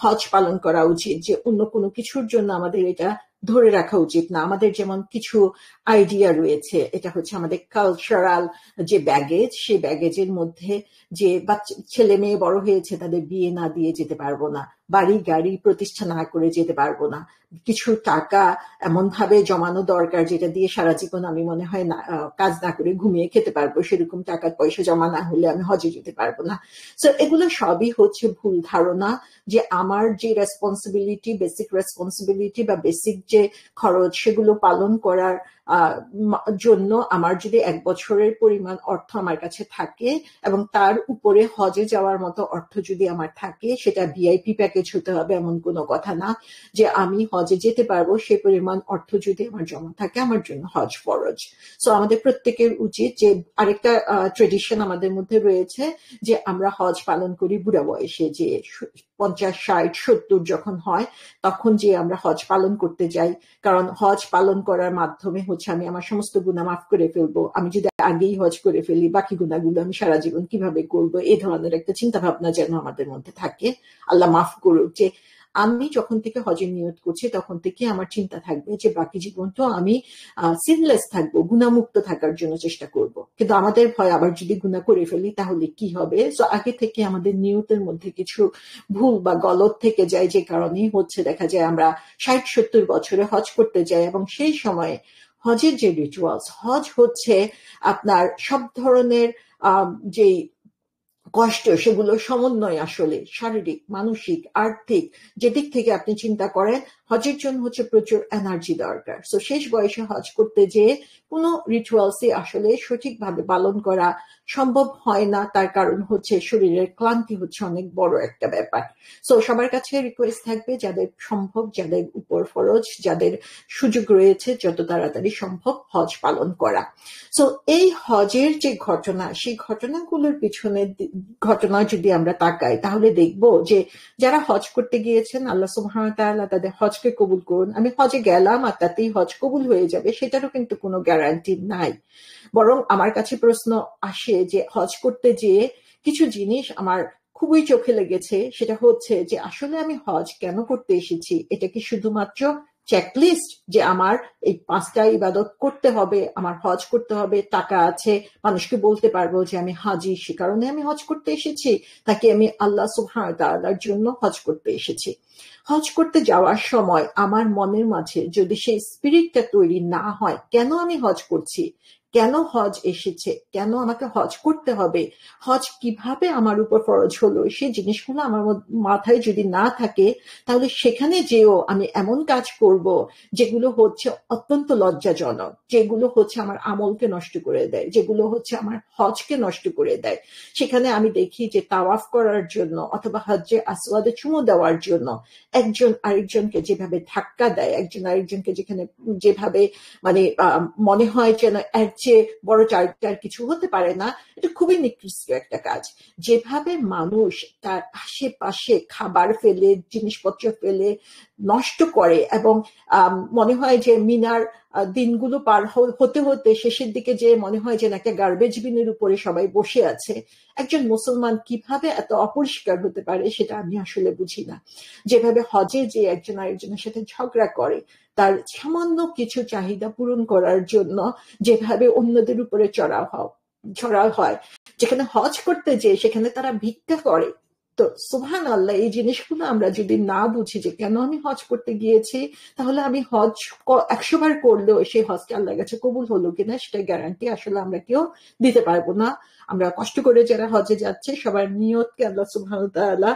হজ পালন করা উচিত। যে অন্য কোনো কিছুর জন্য আমাদের এটা ধরে রাখা উচিত না। আমাদের যেমন কিছু আইডিয়া রয়েছে, এটা হচ্ছে আমাদের কালচারাল যে ব্যাগেজ, সেই ব্যাগেজের মধ্যে যে বাচ্চা ছেলে মেয়ে বড় হয়েছে তাদের বিয়ে না দিয়ে যেতে পারবো না, বাড়ি গাড়ি প্রতিষ্ঠা না করে যেতে পারবো না, কিছু টাকা এমন ভাবে জমানো দরকার যেটা দিয়ে সারা জীবন আমি মনে হয় না কাজ না করে ঘুমিয়ে খেতে পারবো, সেরকম টাকা পয়সা জমা না হলে আমি হজে যেতে পারবো না। সো এগুলো সবই হচ্ছে ভুল ধারণা যে আমার যে রেসপন্সিবিলিটি, বেসিক রেসপন্সিবিলিটি বা বেসিক যে খরচ সেগুলো পালন করার জন্য আমার যদি 1 বছরের পরিমাণ অর্থ আমার কাছে থাকে এবং তার উপরে হজে যাওয়ার মতো অর্থ যদি আমার থাকে, সেটা ভিআইপি প্যাকেজ হতে হবে এমন কোনো কথা না। যে আমি হজে যেতে পারবো সে পরিমাণ অর্থ যদি আমার জমা থাকে আমার জন্য হজ ফরজ। সো আমাদের প্রত্যেকের উচিত যে, আরেকটা ট্রেডিশন আমাদের মধ্যে রয়েছে যে আমরা হজ পালন করি বুড়া বয়সে, যে 50, 60, 70 যখন হয় তখন যে আমরা হজ পালন করতে যাই। কারণ হজ পালন করার মাধ্যমে হচ্ছে আমি আমার সমস্ত গুনাহ মাফ করে ফেলবো। আমি যদি আগেই হজ করে ফেলি বাকি গুনাহগুলো আমি সারা জীবন কিভাবে করবো, এই ধরনের একটা চিন্তা ভাবনা যেন আমাদের মধ্যে থাকে। আল্লাহ মাফ করুক। যে আমি যখন থেকে হজের নিয়ত করছি তখন থেকে আমার চিন্তা থাকবে যে বাকি জীবনটাও আমি সিনলেস থাকবো, গুনাহমুক্ত থাকার জন্য চেষ্টা করব। কিন্তু আমাদের ভয় আবার যদি গুনাহ করে ফেলি তাহলে কি হবে। সো আগে থেকে আমাদের নিয়তের মধ্যে কিছু ভুল বা গলত থেকে যায়, যে কারণেই হচ্ছে দেখা যায় আমরা 60-70 বছরে হজ করতে যাই, এবং সেই সময় হজের যে রিচুয়ালস, হজ হচ্ছে আপনার সব ধরনের যে কষ্ট সেগুলো সমন্বয়, আসলে শারীরিক, মানসিক, আর্থিক যেদিক থেকে আপনি চিন্তা করেন হজের জন্য হচ্ছে প্রচুর এনার্জি দরকার। সো শেষ বয়সে হজ করতে যেয়ে কোনো রিচুয়ালসই আসলে সঠিকভাবে পালন করা সম্ভব হয় না। তার কারণ হচ্ছে শরীরের ক্লান্তি হচ্ছে অনেক বড় একটা ব্যাপার। সো সবার কাছে রিকোয়েস্ট থাকবে যাদের সম্ভব, যাদের উপর ফরজ, যাদের সুযোগ রয়েছে যত তাড়াতাড়ি সম্ভব হজ পালন করা। সো এই হজের যে ঘটনা, সেই ঘটনাগুলোর পিছনে ঘটনা যদি আমরা তাকাই তাহলে দেখব যে যারা হজ করতে গিয়েছেন আল্লাহ সুবহানাহু ওয়া তাআলা তাদের হজ হজকে কবুল করুন, আমি হজে গেলাম আর তাতেই হজ কবুল হয়ে যাবে, সেটারও কিন্তু কোনো গ্যারান্টি নাই। বরং আমার কাছে প্রশ্ন আসে যে হজ করতে যেয়ে কিছু জিনিস আমার খুবই চোখে লেগেছে। সেটা হচ্ছে যে আসলে আমি হজ কেন করতে এসেছি? এটা কি শুধুমাত্র চেকলিস্ট যে আমার এই 5টা ইবাদত করতে হবে, আমার হজ করতে হবে, টাকা আছে, মানুষকে বলতে পারবো যে আমি হাজি, সে কারণে আমি হজ করতে এসেছি, নাকি আমি আল্লাহ সুবহানাহু ওয়া তাআলার জন্য হজ করতে এসেছি? হজ করতে যাওয়ার সময় আমার মনের মাঝে যদি সেই স্পিরিটটা তৈরি না হয়, কেন আমি হজ করছি, কেন হজ এসেছে, কেন আমাকে হজ করতে হবে, হজ কিভাবে আমার উপর ফরজ হলো, সেই জিনিসগুলো আমার মাথায় যদি না থাকে, তাহলে সেখানে যেও আমি এমন কাজ করব যেগুলো হচ্ছে অত্যন্ত লজ্জাজনক, যেগুলো হচ্ছে আমার আমলকে নষ্ট করে দেয়, যেগুলো হচ্ছে আমার হজকে নষ্ট করে দেয়। সেখানে আমি দেখি যে তাওয়াফ করার জন্য অথবা হজ্জে আসওয়াদে চুমু দেওয়ার জন্য একজন আরেকজনকে যেভাবে ধাক্কা দেয়, একজন আরেকজনকে যেভাবে মানে মনে হয় যেন এর চেয়ে বড় চারিত্রার কিছু হতে পারে না, এটা খুবই নিকৃষ্ট একটা কাজ। যেভাবে মানুষ তার আশেপাশে খাবার ফেলে, জিনিসপত্র ফেলে নষ্ট করে, এবং মনে হয় যে মিনার দিনগুলো পার হতে হতে শেষের দিকে যে মনে হয় যে একটা গার্বেজ বিনের উপরে সবাই বসে আছে, একজন মুসলমান কিভাবে এত অপরিষ্কার হতে পারে সেটা আমি আসলে বুঝি না। যেভাবে হজে যে একজন আরেকজনের সাথে ঝগড়া করে, তার সামান্য কিছু চাহিদা পূরণ করার জন্য যেভাবে অন্যদের উপরে চড়াও হয়, যেখানে হজ করতে যে সেখানে তারা ভিক্ষা করে। তো সুবহানাল্লাহ, এই জিনিসগুলো আমরা যদি না বুঝি যে কেন আমি হজ করতে গিয়েছি, তাহলে আমি হজ 100 বার করলেও সেই হজটা আল্লাহর কাছে কবুল হলো কিনা সেটা গ্যারান্টি আসলে আমরা কেউ দিতে পারবো না। আমরা কষ্ট করে যারা হজে যাচ্ছে সবার নিয়তকে আল্লাহ সুবহানাহু ওয়া তাআলা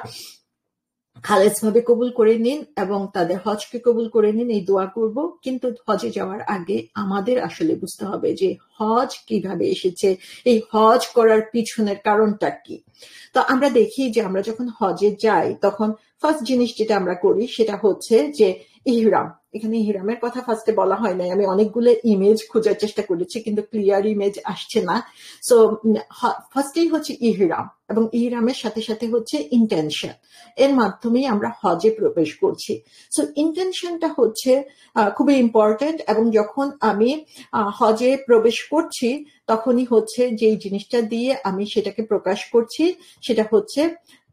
খালেজ ভাবে কবুল করে নিন এবং তাদের হজকে কবুল করে নিন, এই দোয়া করব। কিন্তু হজে যাওয়ার আগে আমাদের আসলে বুঝতে হবে যে হজ কিভাবে এসেছে, এই হজ করার পিছনের কারণটা কি। তো আমরা দেখি যে আমরা যখন হজে যাই তখন ফার্স্ট জিনিস যেটা আমরা করি সেটা হচ্ছে যে ইহরাম। এখানে ইহরামের কথা ফার্স্টে বলা হয় নাই, আমি অনেকগুলো ইমেজ খোঁজার চেষ্টা করেছি কিন্তু ক্লিয়ার ইমেজ আসছে না। সো ফার্স্টেই হচ্ছে ইহরাম, এবং ইহরামের সাথে সাথে হচ্ছে ইন্টেনশন, এর মাধ্যমেই আমরা হজে প্রবেশ করছি। সো ইন্টেনশনটা হচ্ছে খুবই ইম্পর্টেন্ট, এবং যখন আমি হজে প্রবেশ করছি তখনই হচ্ছে যে জিনিসটা দিয়ে আমি সেটাকে প্রকাশ করছি সেটা হচ্ছে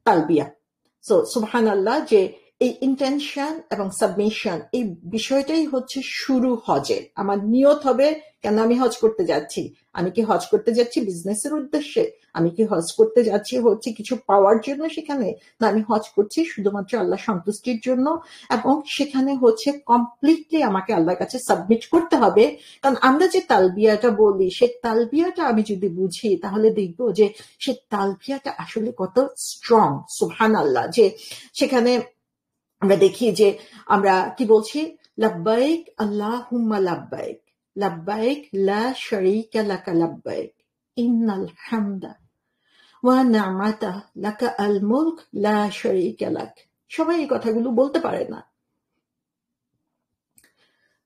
তালবিয়া। সো সুবহানাল্লাহ, যে এই ইন্টেনশন এবং সাবমিশন, এই বিষয়টাই হচ্ছে শুরু হজের। আমার নিয়ত হবে কেন আমি হজ করতে যাচ্ছি। আমি কি হজ করতে যাচ্ছি বিজনেসের উদ্দেশ্যে, আমি কি হজ করতে যাচ্ছি হচ্ছে কিছু পাওয়ার জন্য সেখানে, না আমি হজ করছি শুধুমাত্র আল্লাহ সন্তুষ্টির জন্য। এবং সেখানে হচ্ছে কমপ্লিটলি আমাকে আল্লাহর কাছে সাবমিট করতে হবে। কারণ আমরা যে তালবিয়াটা বলি, সে তালবিয়াটা আমি যদি বুঝি তাহলে দেখবো যে সে তালবিয়াটা আসলে কত স্ট্রং। সুবহানাল্লাহ, যে সেখানে আমরা দেখি যে আমরা কি বলছি, লাব্বাইক আল্লাহুম্মা লাব্বাইক, লাব্বাইক লা শারীকা লাকা লাব্বাইক, ইন্নাল হামদা ওয়া নি'মাতা লাকা আল মুলক লা শারীকা লাক। সবাই এই কথাগুলো বলতে পারে না।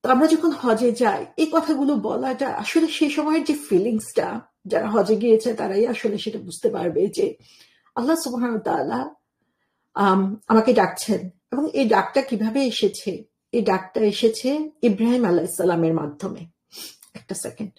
তো আমরা যখন হজে যাই এই কথাগুলো বলাটা আসলে সেই সময়ের যে ফিলিংসটা, যারা হজে গিয়েছে তারাই আসলে সেটা বুঝতে পারবে যে আল্লাহ সুবহানাহু ওয়া তাআলা আমাকে ডাকছেন। এবং এই ডাকটা কিভাবে এসেছে? এই ডাকটা এসেছে ইব্রাহিম আলাইহিস সালামের মাধ্যমে। একটা সেকেন্ড।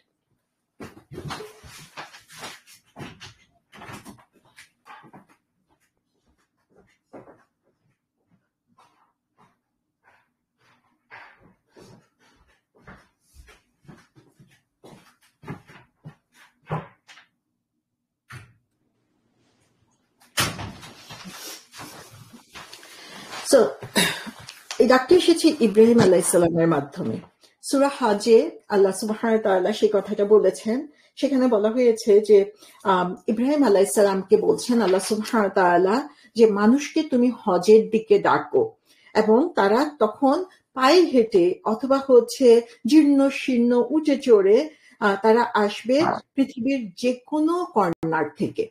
সো এই ডাকটা এসেছে ইব্রাহিম আলাইহিস সালামের মাধ্যমে। সূরা হজে আল্লাহ সুবহানাহু ওয়া তাআলা সেই কথাটা বলেছেন। সেখানে বলা হয়েছে যে ইব্রাহিম আলাইহিস সালামকে বলছেন আল্লাহ সুবহানাহু ওয়া তাআলা যে মানুষকে তুমি হজের দিকে ডাকো, এবং তারা তখন পায়ে হেঁটে অথবা হচ্ছে জীর্ণ শীর্ণ উঠে চড়ে তারা আসবে পৃথিবীর যে কোনো কর্নার থেকে।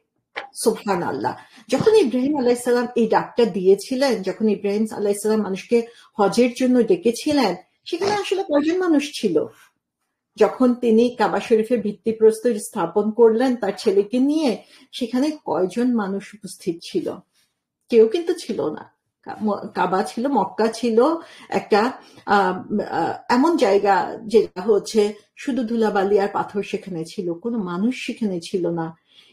সুবহানাল্লাহ। যখন ইব্রাহিম আলাইহিস সালাম এই ডাকটা দিয়েছিলেন, যখন ইব্রাহিম আলাইহিস সালাম মানুষকে হজের জন্য ডেকেছিলেন, সেখানে আসলে কয়জন মানুষ ছিল? যখন তিনি কাবা শরীফের ভিত্তিপ্রস্তর স্থাপন করলেন তার ছেলেকে নিয়ে, সেখানে কয়জন মানুষ উপস্থিত ছিল? কেউ কিন্তু ছিল না, কাবা ছিল, মক্কা ছিল একটা এমন জায়গা যেটা হচ্ছে শুধু ধুলাবালি আর পাথর সেখানে ছিল, কোনো মানুষ সেখানে ছিল না।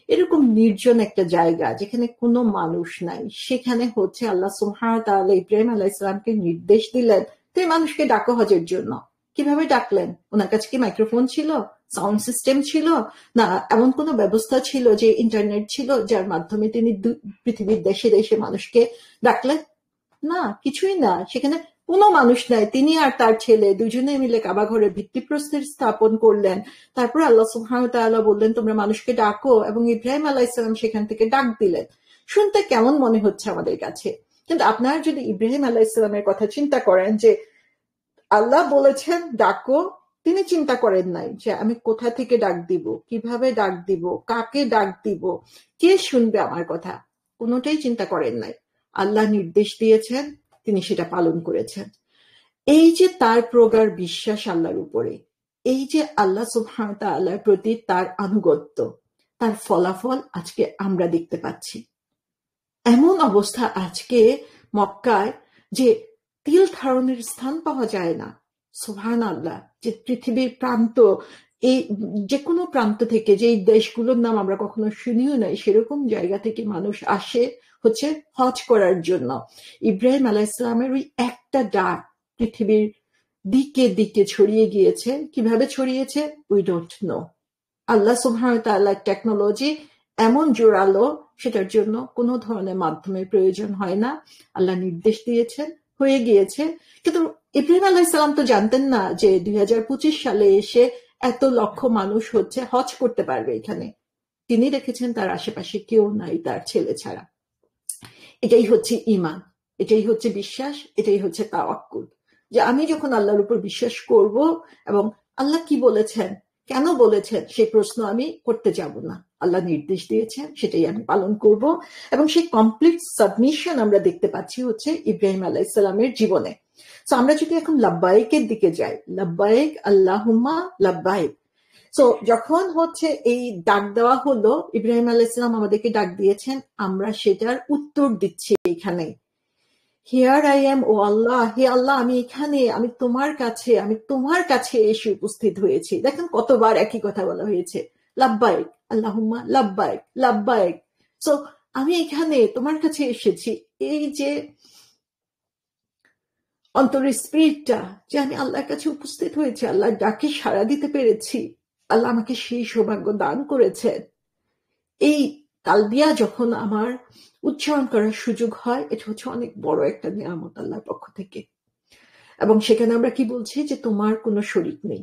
এরকম নির্জন একটা জায়গা যেখানে কোনো মানুষ নাই, সেখানে হচ্ছে আল্লাহ সুবহানাহু ওয়া তাআলা ইব্রাহিম আলাইহিস সালামকে নির্দেশ দিলেন তুমি মানুষকে ডাকো হজের জন্য। কিভাবে ডাকলেন? ওনার কাছে কি মাইক্রোফোন ছিল, সাউন্ড সিস্টেম ছিল, না এমন কোনো ব্যবস্থা ছিল যে ইন্টারনেট ছিল যার মাধ্যমে তিনি পৃথিবীর দেশে দেশে মানুষকে ডাকলেন? না, কিছুই না। সেখানে কোনো মানুষ নাই, তিনি আর তার ছেলে দুজনে মিলে কাবা ঘরের ভিত্তিপ্রস্তর স্থাপন করলেন। তারপর আল্লাহ সুবহানাহু ওয়া তাআলা বললেন তোমরা মানুষকে ডাকো, এবং ইব্রাহিম আলাইহিস সালাম সেখান থেকে ডাক দিলেন। শুনতে কেমন মনে হচ্ছে আমাদের কাছে? কিন্তু আপনারা যদি ইব্রাহিম আলাইহিস সালামের কথা চিন্তা করেন যে আল্লাহ বলেছেন ডাকো, তিনি চিন্তা করেন নাই যে আমি কোথা থেকে ডাক দিব, কিভাবে ডাক দিব, কাকে ডাক দিব, কে শুনবে আমার কথা, কোনোটাই চিন্তা করেন নাই। আল্লাহ নির্দেশ দিয়েছেন, তিনি সেটা পালন করেছেন। এই যে তার প্রগাঢ় বিশ্বাস আল্লাহর উপরে, এই যে আল্লাহ সুবহানাহু ওয়া তাআলার প্রতি তার আনুগত্য, তার ফলাফল আজকে আমরা দেখতে পাচ্ছি। এমন অবস্থা আজকে মক্কায় যে তিল ধারণের স্থান পাওয়া যায় না। সুবহানাল্লাহ, যে পৃথিবীর প্রান্ত, এই যে কোনো প্রান্ত থেকে, যে দেশগুলোর নাম আমরা কখনো শুনিও নাই, সেরকম জায়গা থেকে মানুষ আসে হচ্ছে হজ করার জন্য। ইব্রাহিম আলাইহিস সালামের ওই একটা ডাক পৃথিবীর দিকে দিকে ছড়িয়ে গিয়েছে। কিভাবে ছড়িয়েছে উই ডোন্ট নো। আল্লাহ সুবহানাহু ওয়া তাআলার টেকনোলজি এমন জোরালো, সেটার জন্য কোনো ধরনের মাধ্যমের প্রয়োজন হয় না। আল্লাহ নির্দেশ দিয়েছেন, হয়ে গিয়েছে। কিন্তু ইব্রাহিম আলাইহিস সালাম তো জানতেন না যে 2025 সালে এসে এত লক্ষ মানুষ হচ্ছে হজ করতে পারবে এখানে। তিনি রেখেছেন তার আশেপাশে কেউ নাই তার ছেলে ছাড়া। এটাই হচ্ছে ঈমান, এটাই হচ্ছে বিশ্বাস, এটাই হচ্ছে তাওয়াক্কুল। যে আমি যখন আল্লাহর উপর বিশ্বাস করব, এবং আল্লাহ কি বলেছেন, কেন বলেছেন, সেই প্রশ্ন আমি করতে যাব না। আল্লাহ নির্দেশ দিয়েছেন, সেটাই আমি পালন করব। এবং সেই কমপ্লিট সাবমিশন আমরা দেখতে পাচ্ছি হচ্ছে ইব্রাহিম আলাইহিস সালামের জীবনে। তো আমরা যদি এখন লাব্বাইকের দিকে যাই, লাব্বাইক আল্লাহুম্মা লাব্বাইক। তো যখন হচ্ছে এই ডাক দেওয়া হলো, ইব্রাহিম আলাইহিস সালাম আমাদেরকে ডাক দিয়েছেন, আমরা সেটার উত্তর দিচ্ছি এখানে। হিয়ার আই এম, ও আল্লাহ, হে আল্লাহ আমি এখানে, আমি তোমার কাছে এসে উপস্থিত হয়েছি। দেখেন কতবার একই কথা বলা হয়েছে, লাব্বাইক আল্লাহুম্মা লাব্বাইক লাব্বাইক। সো আমি এখানে তোমার কাছে এসেছি। এই যে অন্তরের স্পিরিটটা, যে আমি আল্লাহর কাছে উপস্থিত হয়েছি, আল্লাহর ডাকে সাড়া দিতে পেরেছি, আল্লাহ আমাকে সেই সৌভাগ্য দান করেছেন। এই তালবিয়া যখন আমার উচ্চারণ করার সুযোগ হয়, এটা হচ্ছে অনেক বড় একটা নিয়ামত আল্লাহর পক্ষ থেকে। এবং সেখানে আমরা কি বলছি যে তোমার কোনো শরীক নেই।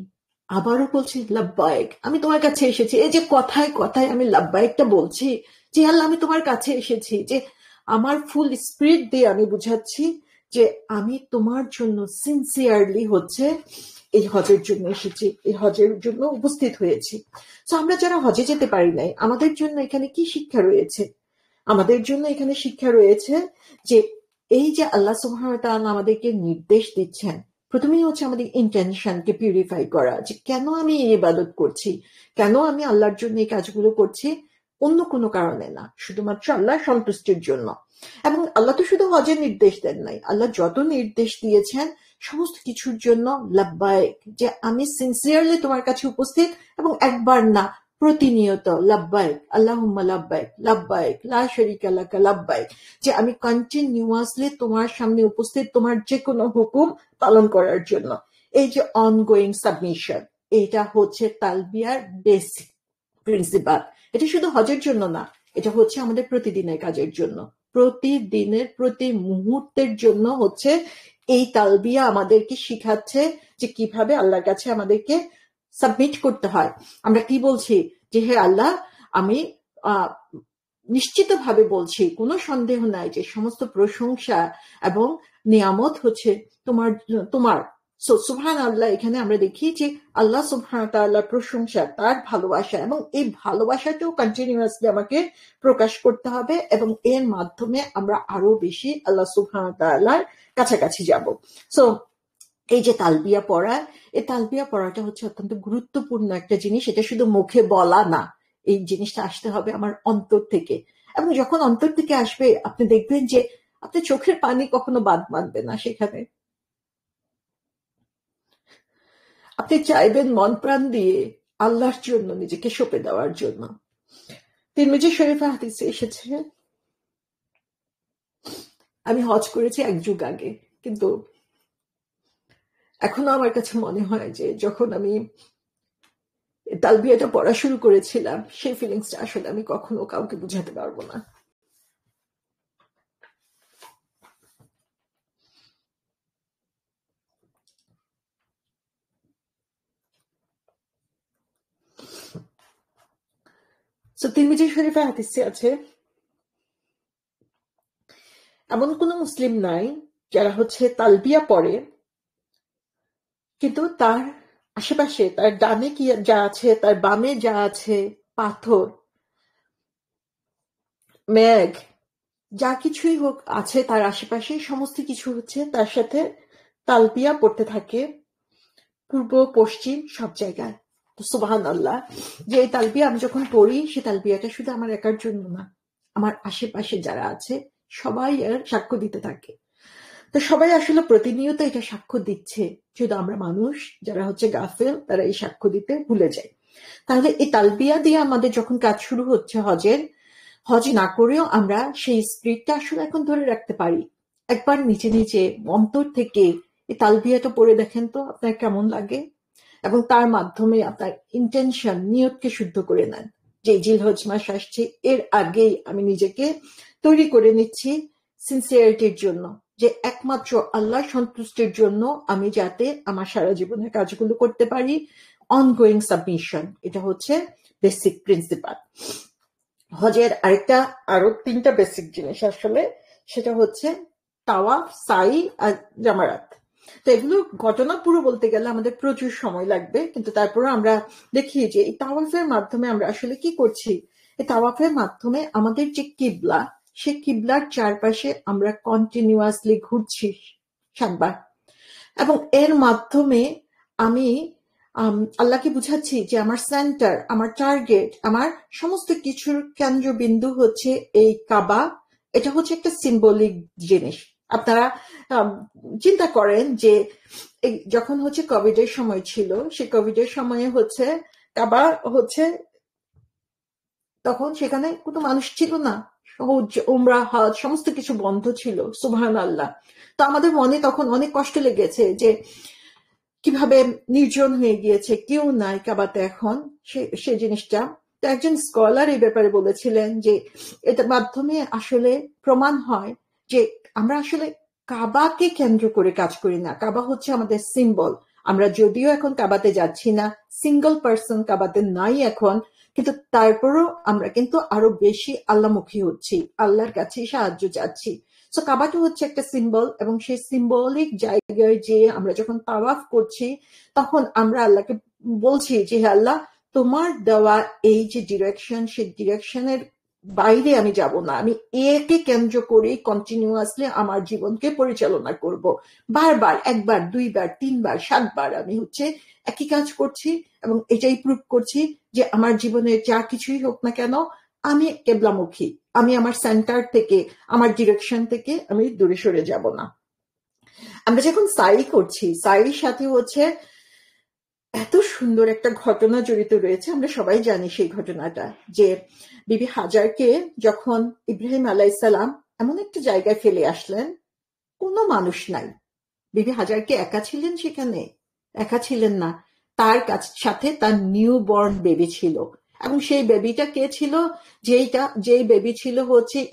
আবারও বলছি লাব্বাইক, আমি তোমার কাছে এসেছি। এই যে কথায় কথায় আমি লাব্বাইকটা বলছি, যে আল্লাহ আমি তোমার কাছে এসেছি, যে আমার ফুল স্পিরিট দিয়ে আমি বুঝাচ্ছি যে আমি তোমার জন্য সিনসিয়ারলি হচ্ছে এই হজের জন্য এসেছি, এই হজের জন্য উপস্থিত হয়েছি। তো আমরা যারা হজে যেতে পারি নাই, আমাদের জন্য এখানে কি শিক্ষা রয়েছে? আমাদের জন্য এখানে শিক্ষা রয়েছে যে এই যে আল্লাহ সুবহানাহু ওয়া তাআলা আমাদেরকে নির্দেশ দিচ্ছেন, প্রথমেই হচ্ছে আমাদের ইন্টেনশনকে পিউরিফাই করা, যে কেন আমি এই ইবাদত করছি, কেন আমি আল্লাহর জন্য এই কাজগুলো করছি, অন্য কোনো কারণে না, শুধুমাত্র আল্লাহর সন্তুষ্টির জন্য। এবং আল্লাহ তো শুধু হজের নির্দেশ দেন নাই, আল্লাহ যত নির্দেশ দিয়েছেন সমস্ত কিছুর জন্য লাব্বাইক, যে আমি সিনসিয়ারলি তোমার কাছে উপস্থিত, এবং একবার না, প্রতিনিয়ত লাব্বাইক আল্লাহুম্মা লাব্বাইক লাব্বাইক লা শারীকা লাকা লাব্বাইক, যে আমি কন্টিনিউয়াসলি তোমার সামনে উপস্থিত তোমার যে কোনো হুকুম পালন করার জন্য। এই যে অনগোয়িং সাবমিশন, এটা হচ্ছে তালবিয়ার বেসিক প্রিন্সিপাল। এটা শুধু হজের জন্য না, এটা হচ্ছে আমাদের প্রতিদিনের কাজের জন্য, প্রতিদিনের প্রতি মুহূর্তের জন্য হচ্ছে এই তালবিয়া আমাদেরকে শিখাচ্ছে যে কিভাবে আল্লাহর কাছে আমাদেরকে সাবমিট করতে হয়। আমরা কি বলছি যে হে আল্লাহ, আমি নিশ্চিতভাবে বলছি, কোনো সন্দেহ নাই যে সমস্ত প্রশংসা এবং নিয়ামত হচ্ছে তোমার। সুবহানাল্লাহ, এখানে আমরা দেখি যে আল্লাহ সুবহানাহু ওয়া তাআলার প্রশংসা, তার ভালোবাসা, এবং এই ভালোবাসাটাও কন্টিনিউয়াসলি আমাকে প্রকাশ করতে হবে, এবং এর মাধ্যমে আমরা আরো বেশি আল্লাহ সুবহানাহু ওয়া তাআলার কাছাকাছি যাব। সো এই যে তালবিয়া পড়া, এই তালবিয়া পড়াটা হচ্ছে অত্যন্ত গুরুত্বপূর্ণ একটা জিনিস। এটা শুধু মুখে বলা না, এই জিনিসটা আসতে হবে আমার অন্তর থেকে। এবং যখন অন্তর থেকে আসবে, আপনি দেখবেন যে আপনি চোখের পানি কখনো বাদ মানবে না সেখানে। আপনি চাইবেন মন প্রাণ দিয়ে আল্লাহর জন্য নিজেকে সঁপে দেওয়ার জন্য। তিরমিজি শরীফে হাদিসে এসেছে, আমি হজ করেছি এক যুগ আগে, কিন্তু এখনো আমার কাছে মনে হয় যে যখন আমি তালবিয়াটা পড়া শুরু করেছিলাম, সেই ফিলিংসটা আসলে আমি কখনো কাউকে বুঝাতে পারবো না। তিরমিজি শরীফে হাদিসে আছে, এমন কোন মুসলিম নাই যারা তালবিয়া পড়ে কিন্তু তার আশেপাশে, তার ডানে কি যা আছে, তার বামে যা আছে, পাথর, মেঘ, যা কিছুই হোক আছে তার আশেপাশে, সমস্ত কিছু তার সাথে তালবিয়া পড়তে থাকে, পূর্ব পশ্চিম সব জায়গায়। তো সুবহানাল্লাহ, যে এই তালবিয়া আমি যখন পড়ি, সে তালবিয়াটা শুধু আমার একার জন্য না, আমার আশেপাশে যারা আছে সবাই এর সাক্ষ্য দিতে থাকে। তো সবাই আসলে প্রতিনিয়ত এটা সাক্ষ্য দিচ্ছে, শুধু আমরা মানুষ যারা গাফেল, তারা এই সাক্ষ্য দিতে ভুলে যায়। তাহলে এই তালবিয়া দিয়ে আমাদের যখন কাজ শুরু হচ্ছে হজের, হজ না করেও আমরা সেই স্পিরিটটা আসলে এখন ধরে রাখতে পারি। একবার নিচে নিচে অন্তর থেকে এই তালবিয়াটা পড়ে দেখেন তো আপনার কেমন লাগে, এবং তার মাধ্যমে আপনার ইন্টেনশন, নিয়তকে শুদ্ধ করে নেন যে জিলহজ মাস আসছে, এর আগেই আমি নিজেকে তৈরি করে নিচ্ছি সিনসিয়ারিটির জন্য, যে একমাত্র আল্লাহ সন্তুষ্টির জন্য আমি যাতে আমার সারা জীবনের কাজগুলো করতে পারি। অনগোয়িং সাবমিশন, এটা বেসিক প্রিন্সিপাল। হজের আরো 3টা বেসিক জিনিস আসলে, সেটা তাওয়াফ, সাই আর জামারাত। তো এগুলো ঘটনা পুরো বলতে গেলে আমাদের প্রচুর সময় লাগবে, কিন্তু তারপরে আমরা দেখি যে এই তাওয়াফের মাধ্যমে আমরা আসলে কি করছি। এই তাওয়াফের মাধ্যমে আমাদের যে কিবলা, সে কিবলার চারপাশে আমরা কন্টিনিউয়াসলি ঘুরছি 7 বার, এবং এর মাধ্যমে আমি আল্লাহকে বুঝাচ্ছি যে আমার সেন্টার, আমার টার্গেট, আমার সমস্ত কিছুর কেন্দ্রবিন্দু এই কাবা। এটা একটা সিম্বলিক জিনিস। আপনারা চিন্তা করেন যে যখন কোভিড এর সময় ছিল, সেই কোভিড এর সময়ে কাবা তখন সেখানে কোনো মানুষ ছিল না, উমরা, হজ সমস্ত কিছু বন্ধ ছিল। সুবহানাল্লাহ। তো আমাদের মনে তখন অনেক কষ্ট লেগেছে যে কিভাবে নির্জন হয়ে গিয়েছে, কেউ নাই কাবাতে এখন, সে জিনিসটা। তো একজন স্কলার এই ব্যাপারে বলেছিলেন যে এটার মাধ্যমে আসলে প্রমাণ হয় যে আমরা আসলে কাবাকে কেন্দ্র করে কাজ করি না। কাবা আমাদের সিম্বল। আমরা যদিও এখন কাবাতে যাচ্ছি না, সিঙ্গল পার্সন কাবাতে নাই এখন, কিন্তু তারপরও আমরা কিন্তু আরো বেশি আল্লাহমুখী হচ্ছি, আল্লাহর কাছে সাহায্য চাচ্ছি। সো কাবাটা একটা সিম্বল, এবং সেই সিম্বলিক জায়গায় যে আমরা যখন তাওয়াফ করছি, তখন আমরা আল্লাহকে বলছি যে হে আল্লাহ, তোমার দেওয়া এই যে ডিরেকশন, সেই ডিরেকশনের বাইরে আমি যাব না, আমি একে কেন্দ্র করে কন্টিনিউয়াসলি আমার জীবনকে পরিচালনা করব। বারবার, 1 বার, 2 বার, 3 বার, 7 বার আমি একই কাজ করছি, এবং এটাই প্রুভ করছি যে আমার জীবনের যা কিছুই হোক না কেন, আমি কেবলামুখী, আমি আমার সেন্টার থেকে, আমার ডিরেকশন থেকে আমি দূরে সরে যাব না। আমরা যখন সাই করছি, সাইয়ের সাথে এত সুন্দর একটা ঘটনা জড়িত রয়েছে। আমরা সবাই জানি সেই ঘটনাটা, যে বিবি হাজারকে যখন ইব্রাহিম আলাইসালাম এমন একটা জায়গায় ফেলে আসলেন, কোনো মানুষ নাই। বিবি হাজারকে একা ছিলেন সেখানে? একা ছিলেন না, তার সাথে তার নিউ বর্ন বেবি ছিল। এবং সেই বেবিটা কে ছিল? যেই বেবি ছিল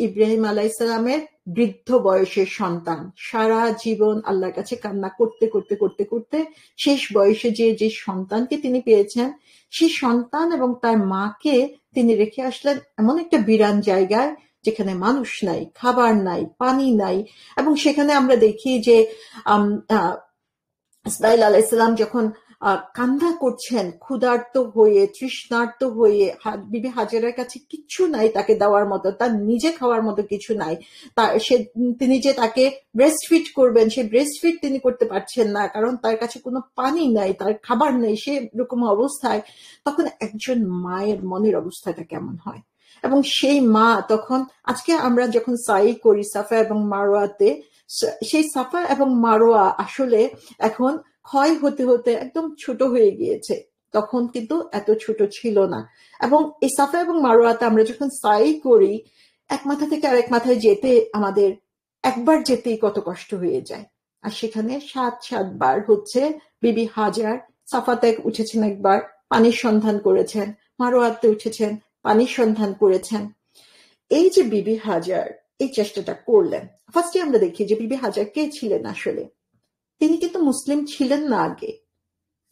ইব্রাহিম আলাইসালামের বৃদ্ধ বয়সের সন্তান। সারা জীবন আল্লাহর কাছে কান্না করতে করতে করতে করতে শেষ বয়সে যে সন্তানকে তিনি পেয়েছেন, সেই সন্তান এবং তার মাকে তিনি রেখে আসলেন এমন একটা বিরান জায়গায়, যেখানে মানুষ নাই, খাবার নাই, পানি নাই। এবং সেখানে আমরা দেখি যে ইসমাইল আলাইহিসসালাম যখন কান্না করছেন, ক্ষুধার্ত হয়ে, তৃষ্ণার্ত হয়ে, বিবি হাজেরার কাছে কিচ্ছু নাই তাকে দেওয়ার মতো, তার নিজে খাওয়ার মতো কিছু নাই। তিনি যে তাকে ব্রেস্ট ফিড করবেন, সেই ব্রেস্ট ফিড তিনি করতে পারছেন না, কারণ তার কাছে কোনো পানি নাই, তার খাবার নেই, সে এরকম অবস্থায় তখন একজন মায়ের মনের অবস্থাটা কেমন হয়? এবং সেই মা তখন, আজকে আমরা যখন সাই করি সাফা এবং মারোয়াতে, সেই সাফা এবং মারোয়া আসলে এখন ক্ষয় হতে হতে একদম ছোট হয়ে গিয়েছে, তখন কিন্তু এত ছোট ছিল না। এবং এই সাফা এবং মারোয়াতে আমরা যখন সাই করি, এক মাথা থেকে আরেক মাথায় যেতে আমাদের একবার যেতেই কত কষ্ট হয়ে যায়। আর সেখানে 7 বার হচ্ছে বিবি হাজার সাফাতে উঠেছেন, একবার পানির সন্ধান করেছেন, মারোয়াতে উঠেছেন, পানির সন্ধান করেছেন। এই যে বিবি হাজার এই চেষ্টাটা করলেন, ফার্স্টে আমরা দেখি যে বিবি হাজার কে ছিলেন আসলে। তিনি কিন্তু মুসলিম ছিলেন না আগে।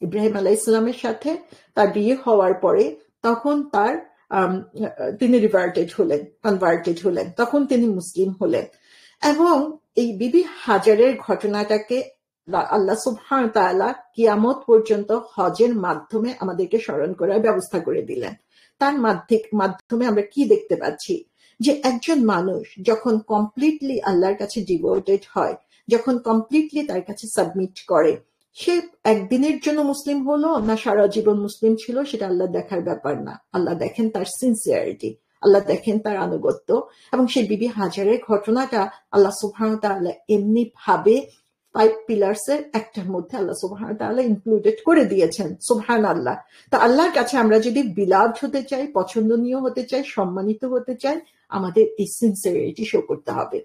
ইব্রাহিম আলাইহিসসালামের সাথে তার বিয়ে হওয়ার পরে তখন তিনি কনভার্টেড হলেন, তখন তিনি মুসলিম হলেন। এবং এই বিবি হাজারের ঘটনাটাকে আল্লাহ সুবহানাহু ওয়া তাআলা কিয়ামত পর্যন্ত হজের মাধ্যমে আমাদেরকে স্মরণ করার ব্যবস্থা করে দিলেন। তার মাধ্যমে আমরা কি দেখতে পাচ্ছি, যে একজন মানুষ যখন কমপ্লিটলি আল্লাহর কাছে ডিভোটেড হয়, যখন কমপ্লিটলি তার কাছে সাবমিট করে, সে একদিনের জন্য মুসলিম হলো না সারা জীবন মুসলিম ছিল, সেটা আল্লাহ দেখার ব্যাপার না। আল্লাহ দেখেন তার সিনসিয়ারিটি, আল্লাহ দেখেন তার আনুগত্য। এবং সেই বিবি হাজারের ঘটনাটা আল্লাহ সুবহানাহু ওয়া তাআলা এমনি ভাবে 5 পিলার্সের একটার মধ্যে আল্লাহ সুবহানাহু ওয়া তাআলা ইনক্লুডেড করে দিয়েছেন। সুবহানাল্লাহ। তা আল্লাহর কাছে আমরা যদি বিলাভড হতে চাই, পছন্দনীয় হতে চাই, সম্মানিত হতে চাই, আমাদের এই সিনসিয়ারিটি শো করতে হবে।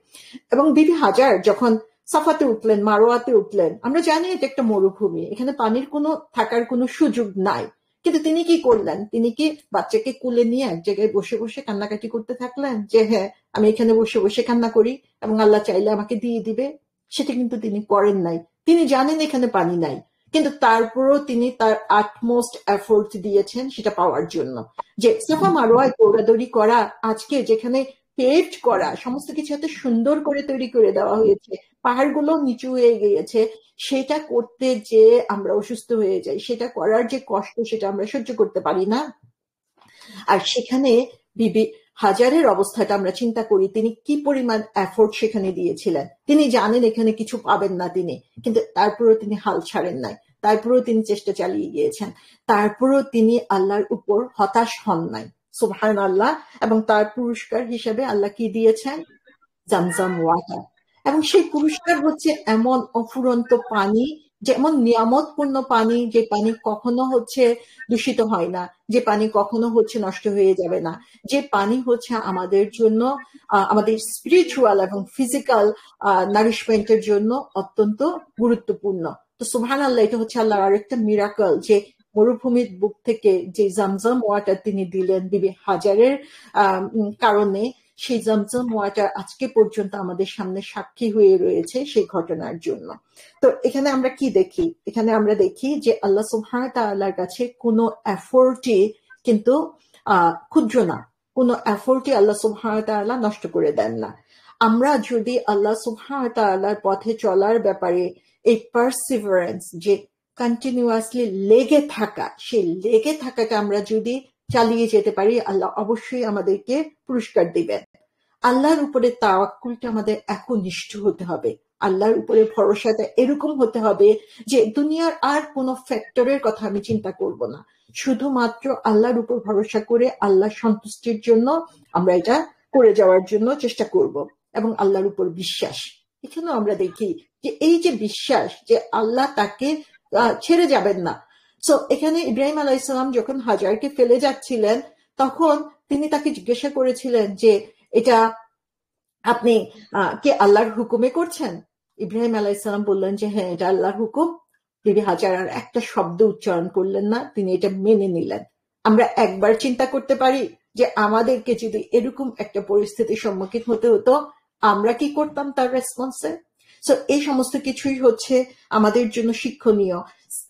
এবং বিবি হাজার যখন সাফাতে উঠলেন, মারোয়াতে উঠলেন, আমরা জানি এটা একটা মরুভূমি, এখানে পানির থাকার কোনো সুযোগ নাই। কিন্তু তিনি কি করলেন? তিনি কি বাচ্চাকে কুলে নিয়ে এক জায়গায় বসে বসে কান্নাকাটি করতে থাকলেন যে হ্যাঁ আমি এখানে বসে বসে কান্না করি এবং আল্লাহ চাইলে আমাকে দিয়ে দিবে? সেটা কিন্তু তিনি করেন নাই। তিনি জানেন এখানে পানি নাই, কিন্তু তারপরও তিনি তার আটমোস্ট এফোর্ট দিয়েছেন সেটা পাওয়ার জন্য। যে সাফা মারোয়ায় দৌড়াদৌড়ি করা, আজকে যেখানে পেভড করা, সমস্ত কিছু এত সুন্দর করে তৈরি করে দেওয়া হয়েছে, পাহাড়গুলো নিচু হয়ে গিয়েছে, সেটা করতে যে আমরা অসুস্থ হয়ে যাই, সেটা করার যে কষ্ট সেটা আমরা সহ্য করতে পারি না। আর সেখানে বিবি হাজারের অবস্থাটা আমরা চিন্তা করি, তিনি কি পরিমাণ এফোর্ট সেখানে দিয়েছিলেন। তিনি জানেন এখানে কিছু পাবেন না তিনি, কিন্তু তারপরেও তিনি হাল ছাড়েন নাই, তারপরেও তিনি চেষ্টা চালিয়ে গিয়েছেন, তারপরেও তিনি আল্লাহর উপর হতাশ হন নাই। সুবহানাল্লাহ। এবং তার পুরস্কার হিসেবে আল্লাহ কি দিয়েছেন? জামজাম ওয়াটার। এবং সেই পুরস্কার হচ্ছে এমন অফুরন্ত পানি, যেমন নিয়ামতপূর্ণ পানি, যে পানি কখনো হচ্ছে দূষিত হয় না, যে পানি কখনো হচ্ছে নষ্ট হয়ে যাবে না, যে পানি হচ্ছে আমাদের জন্য, আমাদের স্পিরিচুয়াল এবং ফিজিক্যাল নারিশমেন্টের জন্য অত্যন্ত গুরুত্বপূর্ণ। তো সুবহানাল্লাহ, এটা হচ্ছে আল্লাহর আরেকটা মিরাকল, যে মরুভূমির বুক থেকে যে জামজাম ওয়াটার তিনি দিলেন বিবি হাজারের কারণে, সেই জামজাম ওয়াটার আজকে পর্যন্ত আমাদের সামনে সাক্ষী হয়ে রয়েছে সেই ঘটনার জন্য। তো এখানে আমরা কি দেখি? এখানে আমরা দেখি যে আল্লাহ সুবহানাহু ওয়া তাআলার কাছে কোনো এফোর্টই কিন্তু ক্ষুদ্র না, কোনো এফোর্টই আল্লাহ সুবহানাহু ওয়া তাআলা নষ্ট করে দেন না। আমরা যদি আল্লাহ সুবহানাহু ওয়া তাআলার পথে চলার ব্যাপারে এই পারসিভারেন্স, যে কন্টিনিউয়াসলি লেগে থাকা, সেই লেগে থাকাটা আমরা যদি চালিয়ে যেতে পারি, আল্লাহ অবশ্যই আমাদেরকে পুরস্কার দিবেন। আল্লাহর উপরে তাওয়াক্কুলটা আমাদের একনিষ্ঠ হতে হবে। আল্লাহর উপরে ভরসাটা এরকম হতে হবে যে দুনিয়ার আর কোনো ফ্যাক্টরের কথা আমি চিন্তা করব না, শুধুমাত্র আল্লাহর উপর ভরসা করে আল্লাহর সন্তুষ্টির জন্য আমরা এটা করে যাওয়ার জন্য চেষ্টা করব। এবং আল্লাহর উপর বিশ্বাস, এখানেও আমরা দেখি যে এই যে বিশ্বাস, যে আল্লাহ তাকে ছেড়ে যাবেন না। সো এখানে ইব্রাহিম আলাইহিস সালাম যখন হাজারকে ফেলে যাচ্ছিলেন, তখন তিনি তাকে জিজ্ঞাসা করেছিলেন যে এটা আপনি কি আল্লাহর হুকুমে করছেন? ইব্রাহিম আলাইহিস সালাম বললেন যে হ্যাঁ, এটা আল্লাহর হুকুম। বিবি হাজার আর একটা শব্দ উচ্চারণ করলেন না, তিনি এটা মেনে নিলেন। আমরা একবার চিন্তা করতে পারি যে আমাদেরকে যদি এরকম একটা পরিস্থিতির সম্মুখীন হতে হতো, আমরা কি করতাম তার রেসপন্সে? সো এই সমস্ত কিছুই হচ্ছে আমাদের জন্য শিক্ষণীয়।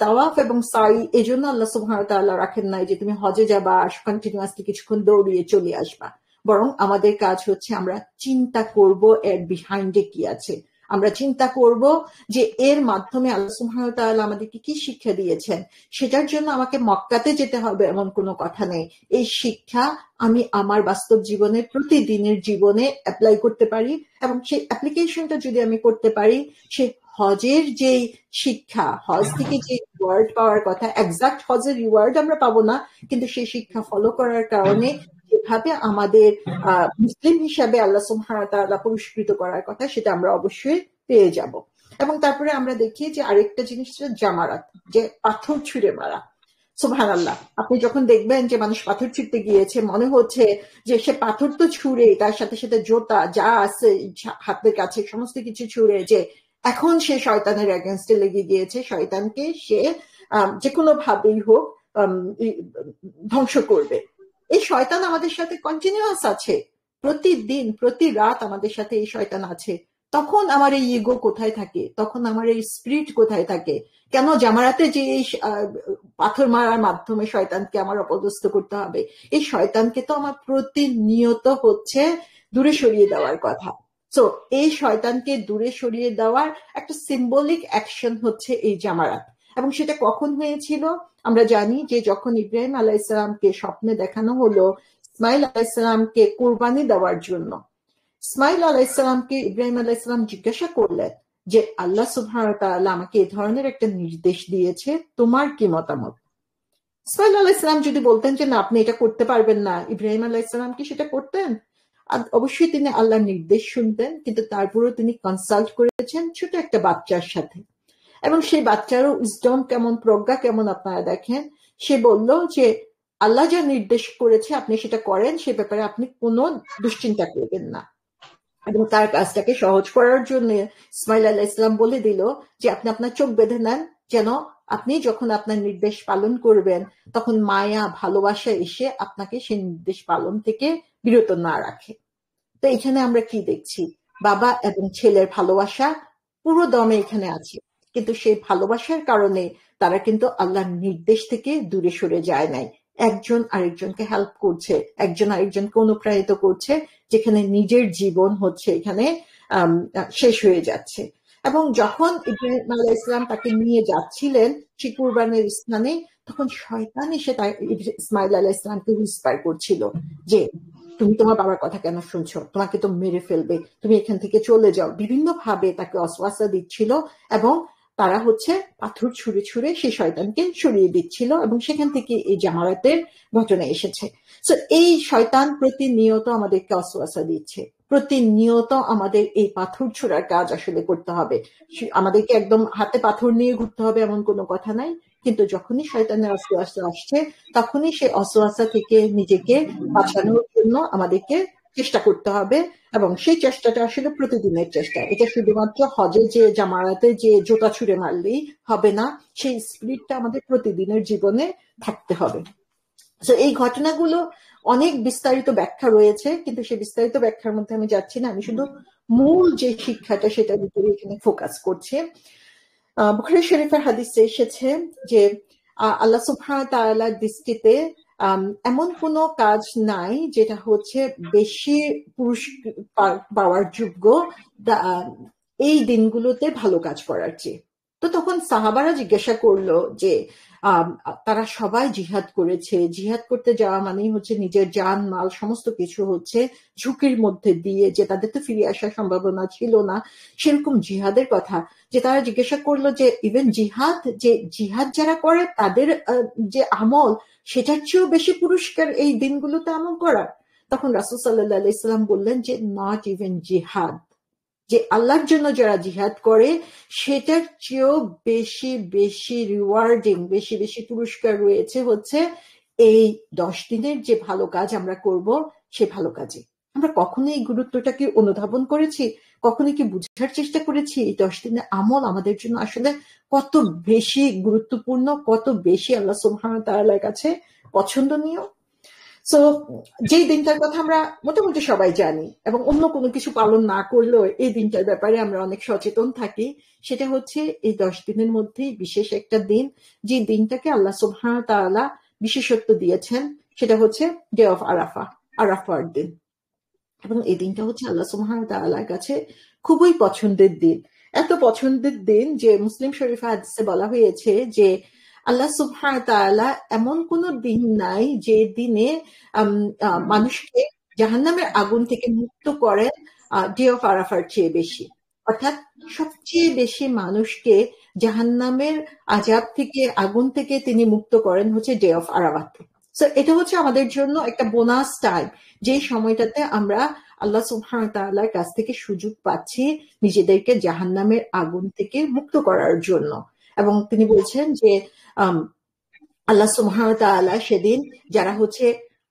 তাওয়াফ এবং সাই এই জন্য আল্লাহ সুবহানাহু ওয়া তাআলা রাখেন নাই যে তুমি হজে যাবা, কন্টিনিউয়াসলি কিছুক্ষণ দৌড়িয়ে চলে আসবা, বরং আমাদের কাজ হচ্ছে আমরা চিন্তা করব এর বিহাইন্ডে কি আছে। আমরা চিন্তা করব যে এর মাধ্যমে আল্লাহ সুবহানাহু ওয়া তাআলা আমাদেরকে কি শিক্ষা দিয়েছেন। সেটার জন্য আমাকে মক্কাতে যেতে হবে এমন কোনো কথা নেই। এই শিক্ষা আমি আমার বাস্তব জীবনে, প্রতিদিনের জীবনে অ্যাপ্লাই করতে পারি, এবং সেই অ্যাপ্লিকেশনটা যদি আমি করতে পারি, সে হজের যেই শিক্ষা, হজ থেকে যে রিওয়ার্ড পাওয়ার কথা, এক্সাক্ট হজের রিওয়ার্ড আমরা পাবো না, কিন্তু সেই শিক্ষা ফলো করার কারণে যেভাবে আমাদের মুসলিম হিসাবে আল্লাহ সুবহানাহু ওয়া তাআলা পুরস্কৃত করার কথা, সেটা আমরা অবশ্যই পেয়ে যাব। এবং তারপরে আমরা দেখি যে আরেকটা জিনিস ছিল জামারাত, যে পাথর ছুঁড়ে মারা। সুবহানাল্লাহ, আপনি যখন দেখবেন যে মানুষ পাথর ছুঁড়তে গিয়েছে, মনে হচ্ছে যে সে পাথর তো ছুঁড়ে, তার সাথে সাথে জোতা যা আছে হাতের কাছে সমস্ত কিছু ছুঁড়ে, যে এখন সে শয়তানের এগেনস্টে লেগে গিয়েছে, শয়তানকে সে যে কোনো ভাবেই হোক ধ্বংস করবে। এই শয়তান আমাদের সাথে কন্টিনিউয়াস আছে, প্রতিদিন প্রতি রাত আমাদের সাথে এই শয়তান আছে। তখন আমার এই ইগো কোথায় থাকে, তখন আমার এই স্পিরিট কোথায় থাকে? কেন জামারাতে যে এই পাথর মারার মাধ্যমে শয়তানকে আমার অপদস্থ করতে হবে? এই শয়তানকে তো আমার প্রতিনিয়ত হচ্ছে দূরে সরিয়ে দেওয়ার কথা। সো এই শয়তানকে দূরে সরিয়ে দেওয়ার একটা সিম্বলিক অ্যাকশন হচ্ছে এই জামারাত। এবং সেটা কখন হয়েছিল? আমরা জানি যে যখন ইব্রাহিম আলাইহিসসালামকে স্বপ্নে দেখানো হলো ইসমাইল আলাইহিসসালামকে কোরবানি দেওয়ার জন্য, ইসমাইল আলাইহিসসালামকে ইব্রাহিম আলাইহিসসালাম জিজ্ঞাসা করলেন যে আল্লাহ সুবহানাহু ওয়া তাআলা আমাকে এই ধরনের একটা নির্দেশ দিয়েছে, তোমার কি মতামত? ইসমাইল আলাইহিসসালাম যদি বলতেন যে না, আপনি এটা করতে পারবেন না, ইব্রাহিম আলাইহিসসালাম কি সেটা করতেন? অবশ্যই তিনি আল্লাহর নির্দেশ শুনতেন, কিন্তু তারপরেও তিনি কনসাল্ট করেছেন ছোট একটা বাচ্চার সাথে। এবং সেই বাচ্চারও উইজডম কেমন, প্রজ্ঞা কেমন আপনারা দেখেন। সে বলল যে আল্লাহ যা নির্দেশ করেছে আপনি সেটা করেন, সে ব্যাপারে আপনি কোনো দুশ্চিন্তা করবেন না। এবং তার কাজটাকে সহজ করার জন্য ইসমাইল আলাইহিসসালাম বলে দিল যে আপনি আপনার চোখ বেঁধে নেন, যেন আপনি যখন আপনার নির্দেশ পালন করবেন তখন মায়া ভালোবাসা এসে আপনাকে সেই নির্দেশ পালন থেকে বিরত না রাখে। তো এখানে আমরা কি দেখছি? বাবা এবং ছেলের ভালোবাসা পুরো দমে এখানে আছে, কিন্তু সেই ভালোবাসার কারণে তারা কিন্তু আল্লাহর নির্দেশ থেকে দূরে সরে যায় নাই। একজন আরেকজনকে হেল্প করছে, একজন আরেকজনকে অনুপ্রাণিত করছে, যেখানে নিজের জীবন হচ্ছে এখানে শেষ হয়ে যাচ্ছে। এবং যখন ইব্রাহিম আলাইহিস সালাম তাকে নিয়ে যাচ্ছিলেন সেই কুরবানের স্থানে, তখন শয়তান এসে ইসমাইল আলাইহিস সালামকে হুইসপার করছিল যে তুমি তোমার বাবার কথা কেন শুনছো, তোমাকে তো মেরে ফেলবে, তুমি এখান থেকে চলে যাও। বিভিন্ন ভাবে তাকে অসওয়াসা দিচ্ছিল এবং তারা হচ্ছে পাথর ছুঁড়ে ছুঁড়ে সেই শয়তানকে সরিয়ে দিচ্ছিল, এবং সেখান থেকে এই জামারাতের ঘটনা এসেছে। তো এই শয়তান প্রতিনিয়ত আমাদেরকে অসওয়াসা দিচ্ছে, প্রতিনিয়ত আমাদের এই পাথর ছোড়ার কাজ আসলে করতে হবে। আমাদেরকে একদম হাতে পাথর নিয়ে ঘুরতে হবে এমন কোনো কথা নাই, কিন্তু যখনই শয়তানের অসওয়াসা আসছে তখনই সেই অসওয়াসা থেকে নিজেকে বাঁচানোর জন্য আমাদেরকে চেষ্টা করতে হবে। এবং সেই চেষ্টাটা আসলে প্রতিদিনের চেষ্টা, এটা শুধুমাত্র হজে যে জামারাতে যে জোতা ছুঁড়ে মারলেই হবে না, সেই স্পিরিটটা আমাদের প্রতিদিনের জীবনে থাকতে হবে। তো এই ঘটনাগুলো অনেক বিস্তারিত ব্যাখ্যা রয়েছে, কিন্তু সেই বিস্তারিত ব্যাখ্যার মধ্যে আমি যাচ্ছি না, আমি শুধু মূল যে শিক্ষাটা সেটার উপরে এখানে ফোকাস করছি। বুখারী শরীফের হাদিসে এসেছে যে আল্লাহ সুবহানাহু ওয়া তাআলার দৃষ্টিতে এমন কোনো কাজ নাই যেটা হচ্ছে বেশি পুরস্কার পাওয়ার যোগ্য এই দিনগুলোতে ভালো কাজ করার চেয়ে। তো তখন সাহাবারা জিজ্ঞাসা করলো যে তারা সবাই জিহাদ করেছে, জিহাদ করতে যাওয়া মানেই হচ্ছে নিজের জান মাল সমস্ত কিছু হচ্ছে ঝুঁকির মধ্যে দিয়ে, যে তাদের তো ফিরে আসার সম্ভাবনা ছিল না, সেরকম জিহাদের কথা। যে তারা জিজ্ঞাসা করলো যে ইভেন জিহাদ যারা করে তাদের যে আমল, সেটার চেয়েও বেশি পুরস্কার এই দিনগুলোতে আমল করার। তখন রাসূল সাল্লাল্লাহু আলাইহি সাল্লাম বললেন যে নট ইভেন জিহাদ, যে আল্লাহর জন্য যারা জিহাদ করে সেটার চেয়েও বেশি বেশি রিওয়ার্ডিং, বেশি বেশি পুরস্কার রয়েছে হচ্ছে এই 10 দিনের যে ভালো কাজ আমরা করব সে ভালো কাজে। আমরা কখনো এই গুরুত্বটাকে অনুধাবন করেছি? কখনো কি বুঝার চেষ্টা করেছি এই 10 দিনের আমল আমাদের জন্য আসলে কত বেশি গুরুত্বপূর্ণ, কত বেশি আল্লাহ সুবহানাহু ওয়া তাআলার কাছে পছন্দনীয়? সো যেই দিনটার কথা আমরা মোটামুটি সবাই জানি এবং অন্য কোনো কিছু পালন না করলেও এই দিনটার ব্যাপারে আমরা অনেক সচেতন থাকি, সেটা হচ্ছে এই 10 দিনের মধ্যেই বিশেষ একটা দিন, যে দিনটাকে আল্লাহ সুবহানাহু ওয়া তাআলা বিশেষত্ব দিয়েছেন, সেটা হচ্ছে ডে অফ আরাফা, আরাফার দিন। এবং এই দিনটা হচ্ছে আল্লাহ সুবহানাহু ওয়া তাআলার কাছে খুবই পছন্দের দিন। এত পছন্দের দিন যে মুসলিম শরীফে হাদিসে বলা হয়েছে যে আল্লাহ সুবহানাহু ওয়া তাআলা এমন কোন দিন নাই যে দিনে মানুষকে জাহান্নামের আগুন থেকে মুক্ত করেন ডে অফ আরাফার চেয়ে বেশি। অর্থাৎ সবচেয়ে বেশি মানুষকে জাহান্নামের আযাব থেকে, আগুন থেকে তিনি মুক্ত করেন হচ্ছে ডে অফ আরাফা। সো এটা হচ্ছে আমাদের জন্য একটা বোনাস টাইম, যে সময়টাতে আমরা আল্লাহ সুবহানাহু ওয়া তাআলার কাছ থেকে সুযোগ পাচ্ছি নিজেদেরকে জাহান্নামের আগুন থেকে মুক্ত করার জন্য। এবং তিনি বলছেন যে আম, আল্লাহ সুবহানাহু ওয়া তাআলা সেদিন যারা হচ্ছে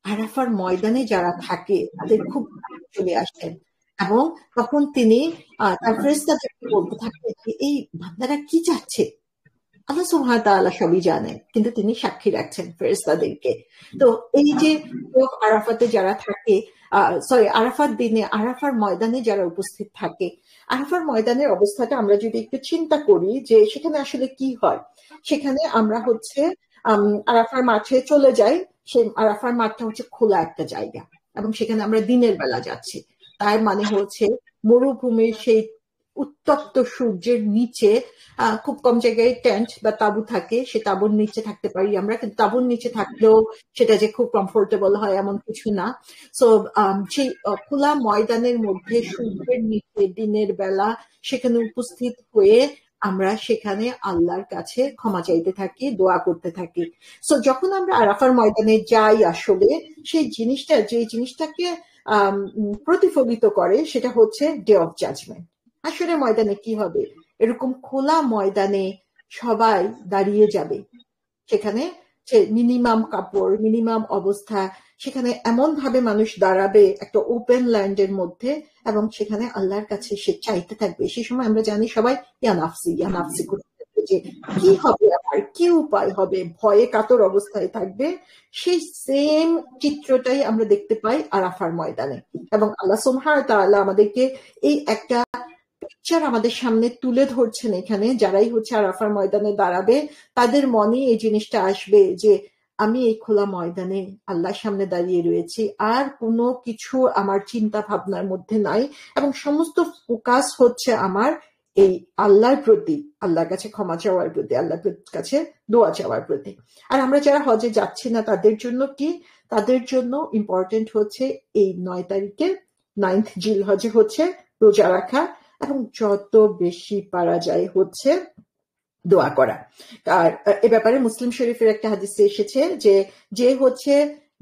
আরাফার ময়দানে যারা থাকে তাদের খুব কাছে চলে আসেন, এবং তখন তিনি তার ফেরেশতাদেরকে বলতে থাকেন যে এই বান্দারা কি চাচ্ছে। আল্লাহ সুবহানাহু ওয়া তাআলা সবই জানেন, কিন্তু তিনি সাক্ষী রাখছেন ফেরেশতাদেরকে। তো এই যে আরাফাতে যারা থাকে, সরি আরাফার দিনে আরাফার ময়দানে যারা উপস্থিত থাকে, আরাফার ময়দানের অবস্থাটা আমরা যদি একটু চিন্তা করি যে সেখানে আসলে কি হয়। সেখানে আমরা হচ্ছে আরাফার মাঠে চলে যাই। সেই আরাফার মাঠটা হচ্ছে খোলা একটা জায়গা, এবং সেখানে আমরা দিনের বেলা যাচ্ছি। তার মানে হচ্ছে মরুভূমির সেই উত্তপ্ত সূর্যের নিচে খুব কম জায়গায় টেন্ট বা তাঁবু থাকে, সে তাঁবুর নিচে থাকতে পারি আমরা, কিন্তু তাঁবুর নিচে থাকলেও সেটা যে খুব কমফোর্টেবল হয় এমন কিছু না। সো সেই খোলা ময়দানের মধ্যে সূর্যের নিচে দিনের বেলা সেখানে উপস্থিত হয়ে আমরা সেখানে আল্লাহর কাছে ক্ষমা চাইতে থাকি, দোয়া করতে থাকি। সো যখন আমরা আরাফার ময়দানে যাই, আসলে সেই জিনিসটা, যে জিনিসটাকে প্রতিফলিত করে সেটা হচ্ছে ডে অফ জাজমেন্ট। হাসরের ময়দানে কি হবে, এরকম খোলা ময়দানে সবাই দাঁড়িয়ে যাবে। সেখানে মিনিমাম কাপড়, মিনিমাম অবস্থা, সেখানে এমন ভাবে মানুষ দাঁড়াবে একটা ওপেন ল্যান্ডের মধ্যে, এবং সেখানে আল্লাহর কাছে সে চাইতে থাকবে। সেই সময় আমরা জানি সবাই ইয়া নাফসি ইয়া নাফসি করতে থাকবে, যে কি হবে, আমার কি উপায় হবে, ভয়ে কাতর অবস্থায় থাকবে। সেই সেম চিত্রটাই আমরা দেখতে পাই আরাফার ময়দানে। এবং আল্লাহ সুবহানাহু ওয়া তাআলা আমাদেরকে এই একটা পিকচার আমাদের সামনে তুলে ধরছেন এখানে। যারাই হচ্ছে আরাফার ময়দানে দাঁড়াবে তাদের মনে এই জিনিসটা আসবে যে আমি এই খোলা ময়দানে আল্লাহর সামনে দাঁড়িয়ে রয়েছি, আর কোনো কিছু আমার চিন্তা ভাবনার মধ্যে নাই, এবং সমস্ত ফোকাস হচ্ছে আমার এই আল্লাহর প্রতি, আল্লাহর কাছে ক্ষমা চাওয়ার প্রতি, আল্লাহর কাছে দোয়া চাওয়ার প্রতি। আর আমরা যারা হজে যাচ্ছি না তাদের জন্য কি, তাদের জন্য ইম্পর্টেন্ট হচ্ছে এই 9 তারিখে, 9th জিলহজে হচ্ছে রোজা রাখা, এবং যত বেশি পারা যায় হচ্ছে দোয়া করা। আর এ ব্যাপারে মুসলিম শরীফের একটা হাদিসে এসেছে যে যে হচ্ছে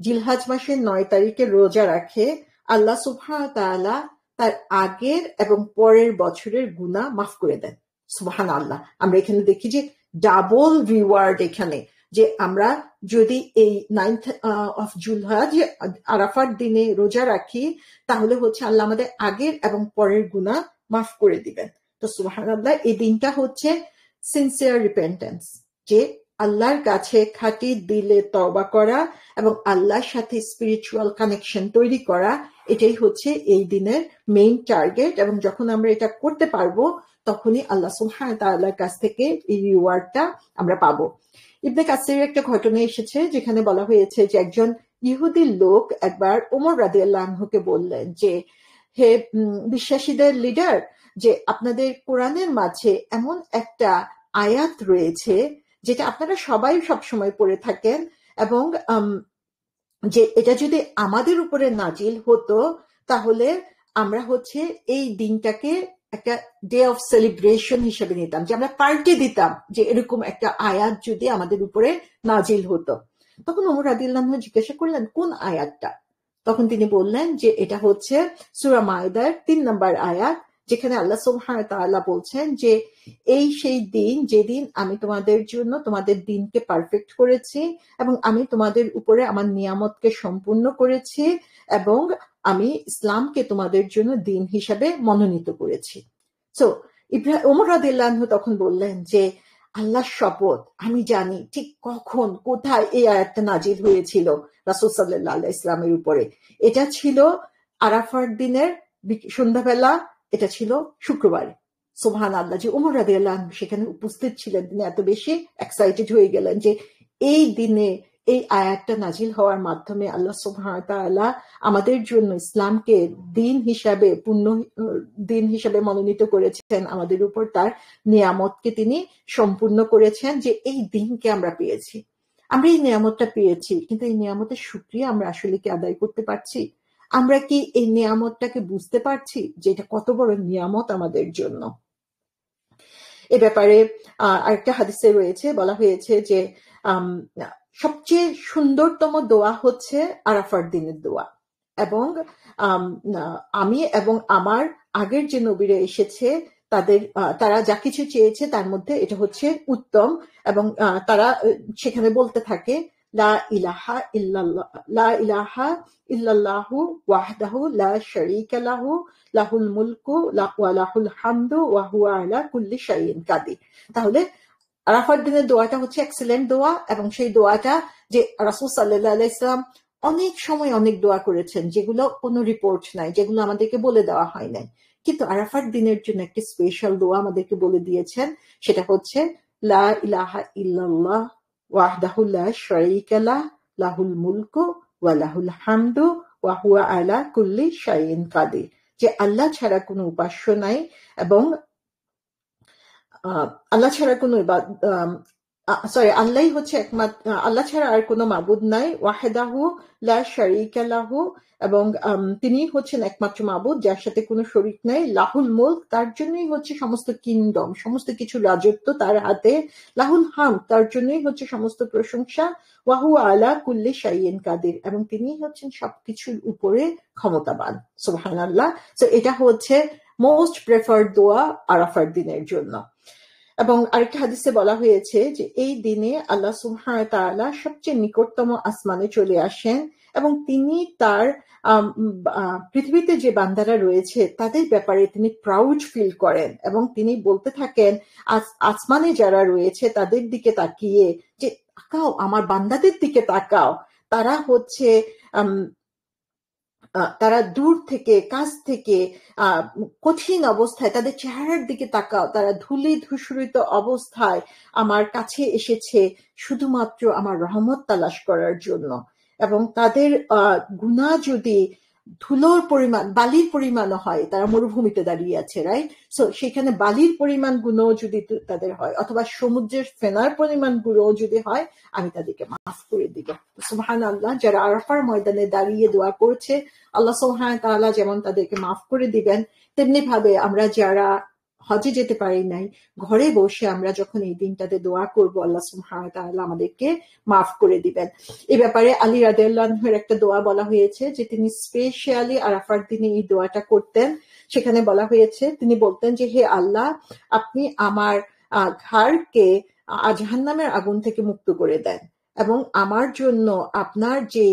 জিলহজ মাসের 9 তারিখে রোজা রাখে, আল্লাহ সুবহানাহু ওয়া তাআলা তার আগের এবং পরের বছরের গুনাহ মাফ করে দেন। সুবহানাল্লাহ। আমরা এখানে দেখি যে ডাবল রিওয়ার্ড এখানে, যে আমরা যদি এই 9th অফ জিলহজ আরাফার দিনে রোজা রাখি, তাহলে হচ্ছে আল্লাহ আমাদের আগের এবং পরের গুনাহ মাফ করে দিবেন। তো সুবহানাল্লাহ, এই দিনটা হচ্ছে সিনসিয়ার রিপেন্টেন্স, যে আল্লাহর কাছে খাঁটি দিলে তওবা করা এবং আল্লাহর সাথে স্পিরিচুয়াল কানেকশন তৈরি করা, এটাই হচ্ছে এই দিনের মেইন টার্গেট। এবং যখন আমরা এটা করতে পারবো, তখনই আল্লাহ সুবহানাহু ওয়া তাআলার কাছ থেকে এই রিওয়ার্ডটা আমরা পাবো। ইবনে কাসিরের একটা ঘটনা এসেছে যেখানে বলা হয়েছে যে একজন ইহুদি লোক একবার ওমর রাদিয়াল্লাহু আনহুকে বললেন যে, হে বিশ্বাসীদের লিডার, যে আপনাদের কোরআনের মাঝে এমন একটা আয়াত রয়েছে যেটা আপনারা সবাই সবসময় পড়ে থাকেন, এবং যে এটা যদি আমাদের উপরে নাজিল হতো, তাহলে আমরা হচ্ছে এই দিনটাকে একটা ডে অফ সেলিব্রেশন হিসেবে নিতাম, যে আমরা পার্টি দিতাম যে এরকম একটা আয়াত যদি আমাদের উপরে নাজিল হতো। তখন ওমর রাদিয়াল্লাহু আনহু জিজ্ঞাসা করলেন কোন আয়াতটা। তখন তিনি বললেন যে এটা হচ্ছে সূরা মায়দার 3 নম্বর আয়াত, যেখানে আল্লাহ সুবহানাহু ওয়া তাআলা বলছেন যে এই সেই দিন যেদিন আমি তোমাদের জন্য তোমাদের দিনকে পারফেক্ট করেছি, এবং আমি তোমাদের উপরে আমার নিয়ামতকে সম্পূর্ণ করেছি, এবং আমি ইসলামকে তোমাদের জন্য দিন হিসাবে মনোনীত করেছি। সো ওমর রাদিয়াল্লাহু আনহু তখন বললেন যে আল্লাহর শপথ, আমি জানি ঠিক কখন কোথায় এই আয়াতটা নাজিল হয়েছিল রাসূল সাল্লাল্লাহু আলাইহি ইসলামের উপরে। এটা ছিল আরাফার দিনের সন্ধ্যাবেলা, এটা ছিল শুক্রবারে। সুবহানাল্লাহ, যে ওমর রাদিয়াল্লাহু আনহু সেখানে উপস্থিত ছিলেন, তিনি এত বেশি এক্সাইটেড হয়ে গেলেন যে এই দিনে এই আয়াতটা নাজিল হওয়ার মাধ্যমে আল্লাহ সুবহানাহু ওয়া তাআলা আমাদের জন্য ইসলামকে দিন হিসাবে, পূর্ণ দিন হিসাবে মনোনীত করেছেন, আমাদের উপর তার নিয়ামতকে তিনি সম্পূর্ণ করেছেন, যে এই দিনকে আমরা পেয়েছি। আমরা এই নিয়ামতটা পেয়েছি, কিন্তু এই নিয়ামতের শুকরিয়া আমরা আসলে কি আদায় করতে পারছি? আমরা কি এই নিয়ামতটাকে বুঝতে পারছি যে এটা কত বড় নিয়ামত আমাদের জন্য? এ ব্যাপারে আরেকটা হাদিসে রয়েছে, বলা হয়েছে যে সবচেয়ে সুন্দরতম দোয়া হচ্ছে আরাফার দিনের দোয়া। এবং আমি এবং আমার আগের যে নবীরা এসেছে তারা যা কিছু চেয়েছে তার মধ্যে এটা হচ্ছে উত্তম। এবং তারা সেখানে বলতে থাকে লা ইলাহা ইল্লাল্লাহ, লা ইলাহা ইল্লাল্লাহু ওয়াহদাহু লা শারীকা লাহু, লাহুল মুলকু ওয়া লাহুল হামদু ওয়া হুয়া আলা কুল্লি শাইইন কাদির। তাহলে আরাফার দিনের দোয়াটা হচ্ছে এক্সেলেন্ট দোয়া, এবং সেই দোয়াটা যে রাসূল সাল্লাল্লাহু আলাইহি ওয়াসাল্লাম অনেক সময় অনেক দোয়া করেছেন, যেগুলো কোনো রিপোর্ট নাই, যেগুলো আমাদেরকে বলে দেওয়া হয় নাই, কিন্তু আরাফার দিনের জন্য একটি স্পেশাল দোয়া আমাদেরকে বলে দিয়েছেন। সেটা হচ্ছে লা ইলাহা ইল্লাল্লাহ ওয়াহদাহু লা শারীকা লাহ, লাহুল মুলকু ওয়া লাহুল হামদু ওয়া হুয়া আলা কুল্লি শাইইন কাদির। যে আল্লাহ ছাড়া কোনো উপাস্য নাই, এবং আল্লাহ ছাড়া কোনো আল্লাহই হচ্ছে একমাত্র, আল্লাহ ছাড়া আর কোনো মাবুদ নাই, ওয়াহিদাহু লা শারীকা লাহু, এবং তিনি হচ্ছেন একমাত্র মাবুদ যার সাথে কোনো শরীক নাই, লাহুল মুলক, তার জন্যই হচ্ছে সমস্ত কিংডম, সমস্ত কিছু রাজত্ব তার হাতে, লাহুল হামদ, তার জন্যই হচ্ছে সমস্ত প্রশংসা, ওয়া হুয়া আলা কুল্লি শাইইন কাদির, এবং তিনি হচ্ছেন সবকিছুর উপরে ক্ষমতাবান। সুবহানাল্লাহ। সো এটা হচ্ছে মোস্ট প্রেফার্ড দোয়া আরাফার দিনের জন্য। এবং আরেকটা হাদিসে বলা হয়েছে যে এই দিনে আল্লাহ সুবহানাহু ওয়া তাআলা সবচেয়ে নিকটতম আসমানে চলে আসেন, এবং তিনি তার পৃথিবীতে যে বান্দারা রয়েছে তাদের ব্যাপারে তিনি প্রাউড ফিল করেন, এবং তিনি বলতে থাকেন আসমানে যারা রয়েছে তাদের দিকে তাকিয়ে যে তাকাও, আমার বান্দাদের দিকে তাকাও, তারা হচ্ছে তারা দূর থেকে, কাছ থেকে, কঠিন অবস্থায় তাদের চেহারার দিকে তাকাও, তারা ধুলি ধূসরিত অবস্থায় আমার কাছে এসেছে শুধুমাত্র আমার রহমত তালাশ করার জন্য। এবং তাদের গুনাহ যদি ধুলোর পরিমাণ, বালির পরিমাণও হয়, তারা মরুভূমিতে দাঁড়িয়ে আছে, রাইট? সো সেখানে বালির পরিমাণ গুণও যদি তাদের হয়, অথবা সমুদ্রের ফেনার পরিমাণ গুণও যদি হয়, আমি তাদেরকে মাফ করে দিব। সুবহানাল্লাহ। যারা আরাফার ময়দানে দাঁড়িয়ে দোয়া করছে, আল্লাহ সুবহানাহু ওয়া তাআলা যেমন তাদেরকে মাফ করে দিবেন, তেমনি ভাবে আমরা যারা হজে যেতে পারি নাই, ঘরে বসে আমরা যখন এই দিনটাতে দোয়া করব, আল্লাহ সুবহানাহু ওয়া তাআলা আমাদেরকে মাফ করে দিবেন। এই ব্যাপারে আলী রাদিয়াল্লাহু আনহুর একটা দোয়া বলা হয়েছে যে তিনি স্পেশালি আরাফার দিনে এই দোয়াটা করতেন। সেখানে বলা হয়েছে, তিনি বলতেন যে হে আল্লাহ, আপনি আমার ঘাড়কে জাহান্নামের আগুন থেকে মুক্ত করে দেন, এবং আমার জন্য আপনার যে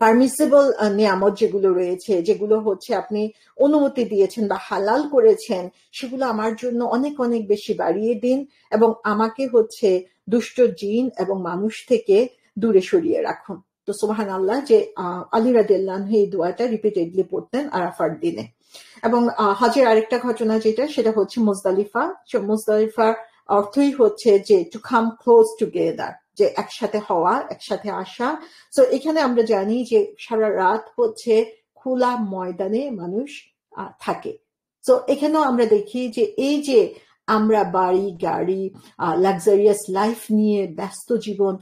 পারমিসিবল নিয়ামত যেগুলো রয়েছে, যেগুলো হচ্ছে আপনি অনুমতি দিয়েছেন বা হালাল করেছেন, সেগুলো আমার জন্য অনেক অনেক বেশি বাড়িয়ে দিন, এবং আমাকে হচ্ছে দুষ্ট জিন এবং মানুষ থেকে দূরে সরিয়ে রাখুন। তো সুবহানাল্লাহ, যে আলী রাদিয়াল্লাহু আনহু এই দোয়াটা রিপিটেডলি পড়তেন আরাফার দিনে। এবং হজের আরেকটা ঘটনা যেটা, সেটা হচ্ছে মুজদালিফা। মুজদালিফার অর্থই হচ্ছে যে টু কাম ক্লোজ টুগেদার, যে একসাথে হওয়া, একসাথে আসা। তো এখানে আমরা জানি যে সারা রাত হচ্ছে খোলা ময়দানে মানুষ থাকে। তো এখানেও আমরা দেখি যে এই যে আমরা বাড়ি গাড়ি, লাক্সারিয়াস লাইফ নিয়ে ব্যস্ত জীবন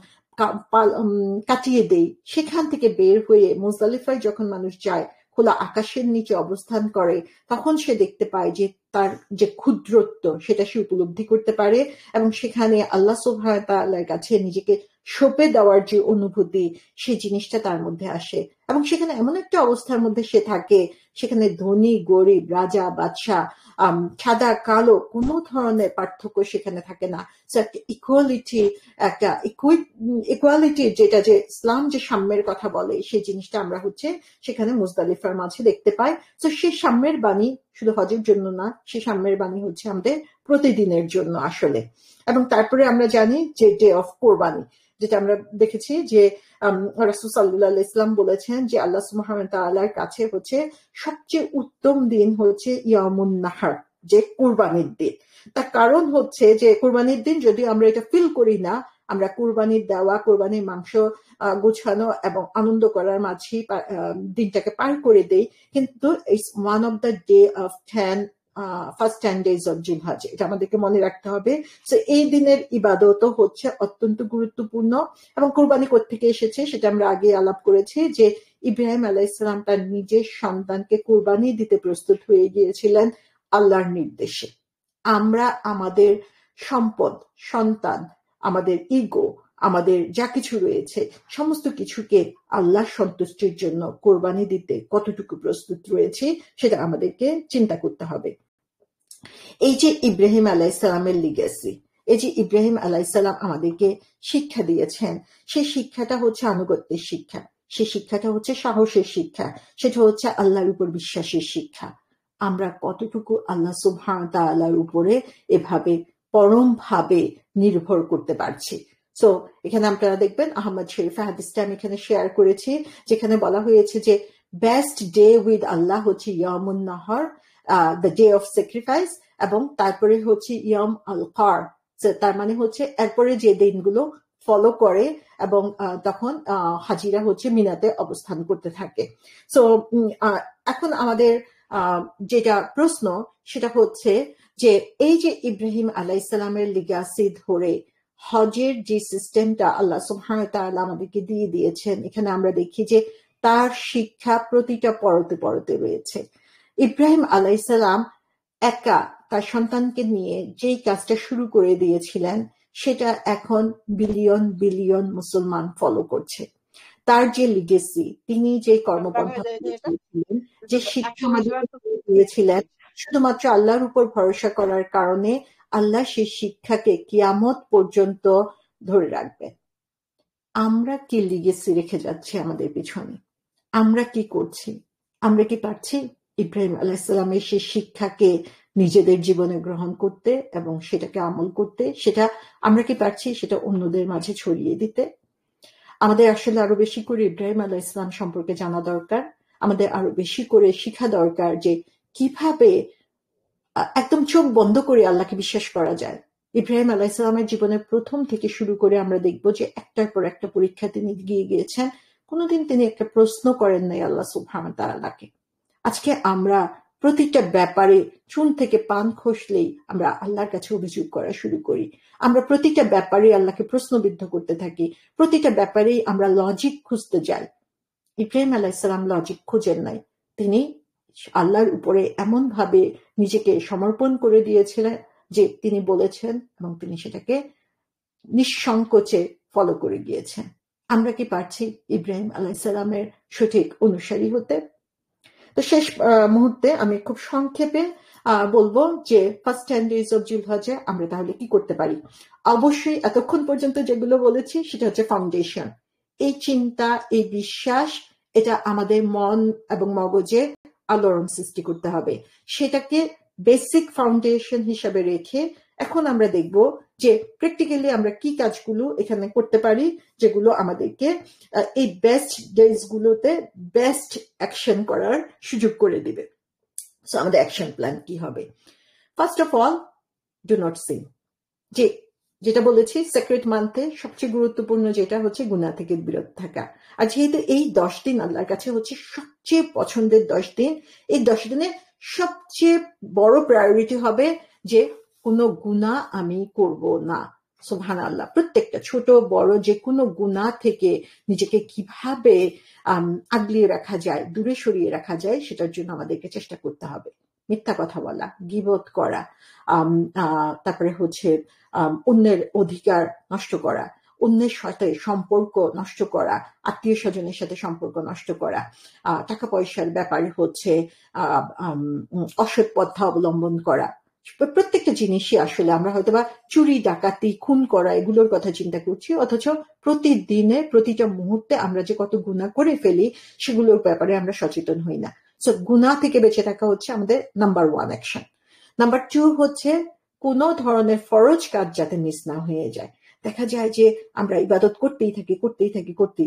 কাটিয়ে দেই, সেখান থেকে বের হয়ে মুজদালিফায় যখন মানুষ যায়, খোলা আকাশের নিচে অবস্থান করে, তখন সে দেখতে পায় যে তার যে ক্ষুদ্রত্ব সেটা সে উপলব্ধি করতে পারে, এবং সেখানে আল্লাহ সুবহানাহু ওয়া তাআলার কাছে নিজেকে সঁপে দেওয়ার যে অনুভূতি, সেই জিনিসটা তার মধ্যে আসে। এবং সেখানে এমন একটা অবস্থার মধ্যে সে থাকে, সেখানে ধনী গরিব, রাজা বাদশাহ, সাদা কালো কোনো ধরনের পার্থক্য সেখানে থাকে না। একটা ইকুয়ালিটি, একটা ইকুয়ালিটি, যেটা যে ইসলাম যে সাম্যের কথা বলে, সেই জিনিসটা আমরা হচ্ছে সেখানে মুজদালিফার মাঝে দেখতে পাই। তো সেই সাম্যের বাণী শুধু হজের জন্য না, সেই সাম্যের বাণী হচ্ছে আমাদের প্রতিদিনের জন্য আসলে। এবং তারপরে আমরা জানি যে ডে অফ কোরবানি, যেটা আমরা দেখেছি যে রাসূল সাল্লাল্লাহু আলাইহি ওয়াসাল্লাম বলেছেন যে আল্লাহ সুবহানাহু ওয়া তাআলার কাছে হচ্ছে সবচেয়ে উত্তম দিন হচ্ছে ইয়ামুন নাহার, যে কুরবানির দিন। তার কারণ হচ্ছে যে কুরবানির দিন যদি আমরা এটা ফিল করি না, আমরা কুরবানির দেওয়া, কুরবানির মাংস গোছানো এবং আনন্দ করার মাঝে দিনটাকে পার করে দেই, কিন্তু it's one of the day of first 10 days of জিলহজ, এটা আমাদেরকে মনে রাখতে হবে। তো এই দিনের ইবাদত হচ্ছে অত্যন্ত গুরুত্বপূর্ণ। এবং কুরবানি কোত্থেকে এসেছে সেটা আমরা আগে আলাপ করেছি, যে ইব্রাহিম আলাইহিস সালাম তার নিজের সন্তানকে কুরবানি দিতে প্রস্তুত হয়ে গিয়েছিলেন আল্লাহর নির্দেশে। আমরা আমাদের সম্পদ, সন্তান, আমাদের ইগো, আমাদের যা কিছু রয়েছে সমস্ত কিছুকে আল্লাহর সন্তুষ্টির জন্য কোরবানি দিতে কতটুকু প্রস্তুত রয়েছে সেটা আমাদেরকে চিন্তা করতে হবে। এই যে ইব্রাহিম আলাইসালামের লিগেসি, এই যে ইব্রাহিম আলাইসালাম আমাদেরকে শিক্ষা দিয়েছেন, সেই শিক্ষাটা হচ্ছে আনুগত্যের শিক্ষা, সেই শিক্ষাটা হচ্ছে সাহসের শিক্ষা, সেটা হচ্ছে আল্লাহর উপর বিশ্বাসের শিক্ষা। আমরা কতটুকু আল্লাহ সুবহানাহু ওয়া তাআলার উপরে এভাবে পরম ভাবে নির্ভর করতে পারছি। সো এখানে আপনারা দেখবেন আহমদ শরীফে হাদিসটা আমি এখানে শেয়ার করেছি, যেখানে বলা হয়েছে যে বেস্ট ডে উইথ আল্লাহ হচ্ছে ইয়ামুন নাহর, দ্য ডে অফ স্যাক্রিফাইস, এবং তারপরে হচ্ছে ইয়াম আল কার, তার মানে হচ্ছে এরপরে যে দিনগুলো ফলো করে এবং তখন হাজিরা হচ্ছে মিনাতে অবস্থান করতে থাকে। সো এখন আমাদের যেটা প্রশ্ন সেটা হচ্ছে যে এই যে ইব্রাহিম আলাইসালামের লিগাসি ধরে হজের যে সিস্টেমটা আল্লাহ সুবহানাহু ওয়া তাআলা আমাদেরকে দিয়ে দিয়েছেন, এখানে আমরা দেখি যে তার শিক্ষা প্রতিটা পরতে পরতে রয়েছে। ইব্রাহিম আলাইসালাম একা তার সন্তানকে নিয়ে যেই কাজটা শুরু করে দিয়েছিলেন সেটা এখন বিলিয়ন বিলিয়ন মুসলমান ফলো করছে। তার যে লিগেসি, তিনি যে কর্মপন্থা দিয়েছিলেন, যে শিক্ষা আমাদের দিয়েছিলেন, শুধুমাত্র আল্লাহর উপর ভরসা করার কারণে আল্লাহ সেই শিক্ষাকে কিয়ামত পর্যন্ত ধরে রাখবেন। আমরা কি লিগেসি রেখে যাচ্ছি আমাদের পিছনে? আমরা কি করছি? আমরা কি পারছি ইব্রাহিম আলাইসালামের সেই শিক্ষাকে নিজেদের জীবনে গ্রহণ করতে এবং সেটাকে আমল করতে? সেটা আমরা কি পারছি সেটা অন্যদের মাঝে ছড়িয়ে দিতে? আমাদের আসলে আরো বেশি করে ইব্রাহিম আলাইসালাম সম্পর্কে জানা দরকার। আমাদের আরো বেশি করে শিখা দরকার যে কিভাবে একদম চোখ বন্ধ করে আল্লাহকে বিশ্বাস করা যায়। ইব্রাহিম আলাইসালামের জীবনের প্রথম থেকে শুরু করে আমরা দেখব যে একটার পর একটা পরীক্ষা তিনি গিয়ে গিয়েছেন, কোনোদিন তিনি একটা প্রশ্ন করেন নাই আল্লাহ সুবহানাহু ওয়া তাআলাকে। আজকে আমরা প্রতিটা ব্যাপারে চুন থেকে পান খসলেই আমরা আল্লাহর কাছে অভিযোগ করা শুরু করি। আমরা প্রতিটা ব্যাপারে আল্লাহকে প্রশ্নবিদ্ধ করতে থাকি, প্রতিটা ব্যাপারেই আমরা লজিক খুঁজতে যাই। ইব্রাহিম আলাইসালাম লজিক খুঁজেন নাই, তিনি আল্লাহর উপরে এমন ভাবে নিজেকে সমর্পণ করে দিয়েছিলেন যে তিনি বলেছেন এবং তিনি সেটাকে নিঃসংকোচে ফলো করে গিয়েছেন। আমরা কি পারছি ইব্রাহিম আলাইসালামের সঠিক অনুসারী হতে? তো শেষ মুহূর্তে আমি খুব সংক্ষেপে বলবো যে ফার্স্ট 10 days অফ জিলহজে আমরা তাহলে কি করতে পারি। অবশ্যই এতক্ষণ পর্যন্ত যেগুলো বলেছি সেটা হচ্ছে ফাউন্ডেশন। এই চিন্তা, এই বিশ্বাস, এটা আমাদের মন এবং মগজে আলোড়ন সৃষ্টি করতে হবে। সেটাকে বেসিক ফাউন্ডেশন হিসাবে রেখে এখন আমরা দেখব যে প্র্যাকটিক্যালি আমরা কি কাজগুলো এখানে করতে পারি যেগুলো আমাদেরকে এই বেস্ট ডেজ গুলোতে বেস্ট অ্যাকশন করার সুযোগ করে দিবে। সো আমাদের অ্যাকশন প্ল্যান কি হবে? First of all, do not seen. যেটা বলেছি সেক্রেট মান্থে সবচেয়ে গুরুত্বপূর্ণ যেটা হচ্ছে গুনাহ থেকে বিরত থাকা। আর যেহেতু এই 10 দিন আল্লাহর কাছে হচ্ছে সবচেয়ে পছন্দের 10 দিন, এই 10 দিনে সবচেয়ে বড় প্রায়োরিটি হবে যে কোনো গুনাহ আমি করব না। সুবহানাল্লাহ। প্রত্যেকটা ছোট বড় যে কোনো গুনাহ থেকে নিজেকে কিভাবে আগলিয়ে রাখা যায়, দূরে সরিয়ে রাখা যায়, সেটার জন্য আমাদেরকে চেষ্টা করতে হবে। মিথ্যা কথা বলা, গীবত করা, তারপরে হচ্ছে অন্যের অধিকার নষ্ট করা, অন্যের সাথে সম্পর্ক নষ্ট করা, আত্মীয় স্বজনের সাথে সম্পর্ক নষ্ট করা, টাকা পয়সার ব্যাপারে হচ্ছে অসৎ পন্থা অবলম্বন করা। প্রত্যেকটা জিনিসই আসলে আমরা হয়তোবা চুরি, ডাকাতি, খুন করা এগুলোর কথা চিন্তা করছি, অথচ প্রতিদিনে প্রতিটা মুহূর্তে আমরা যে কত গুনাহ করে ফেলি সেগুলোর ব্যাপারে আমরা সচেতন হই না। সো গুনাহ থেকে বেঁচে থাকা হচ্ছে আমাদের নাম্বার 1 অ্যাকশন। নাম্বার 2 হচ্ছে কোনো ধরনের ফরজ কাজ যাতে মিস না হয়ে যায়। দেখা যায় যে আমরা ইবাদত করতেই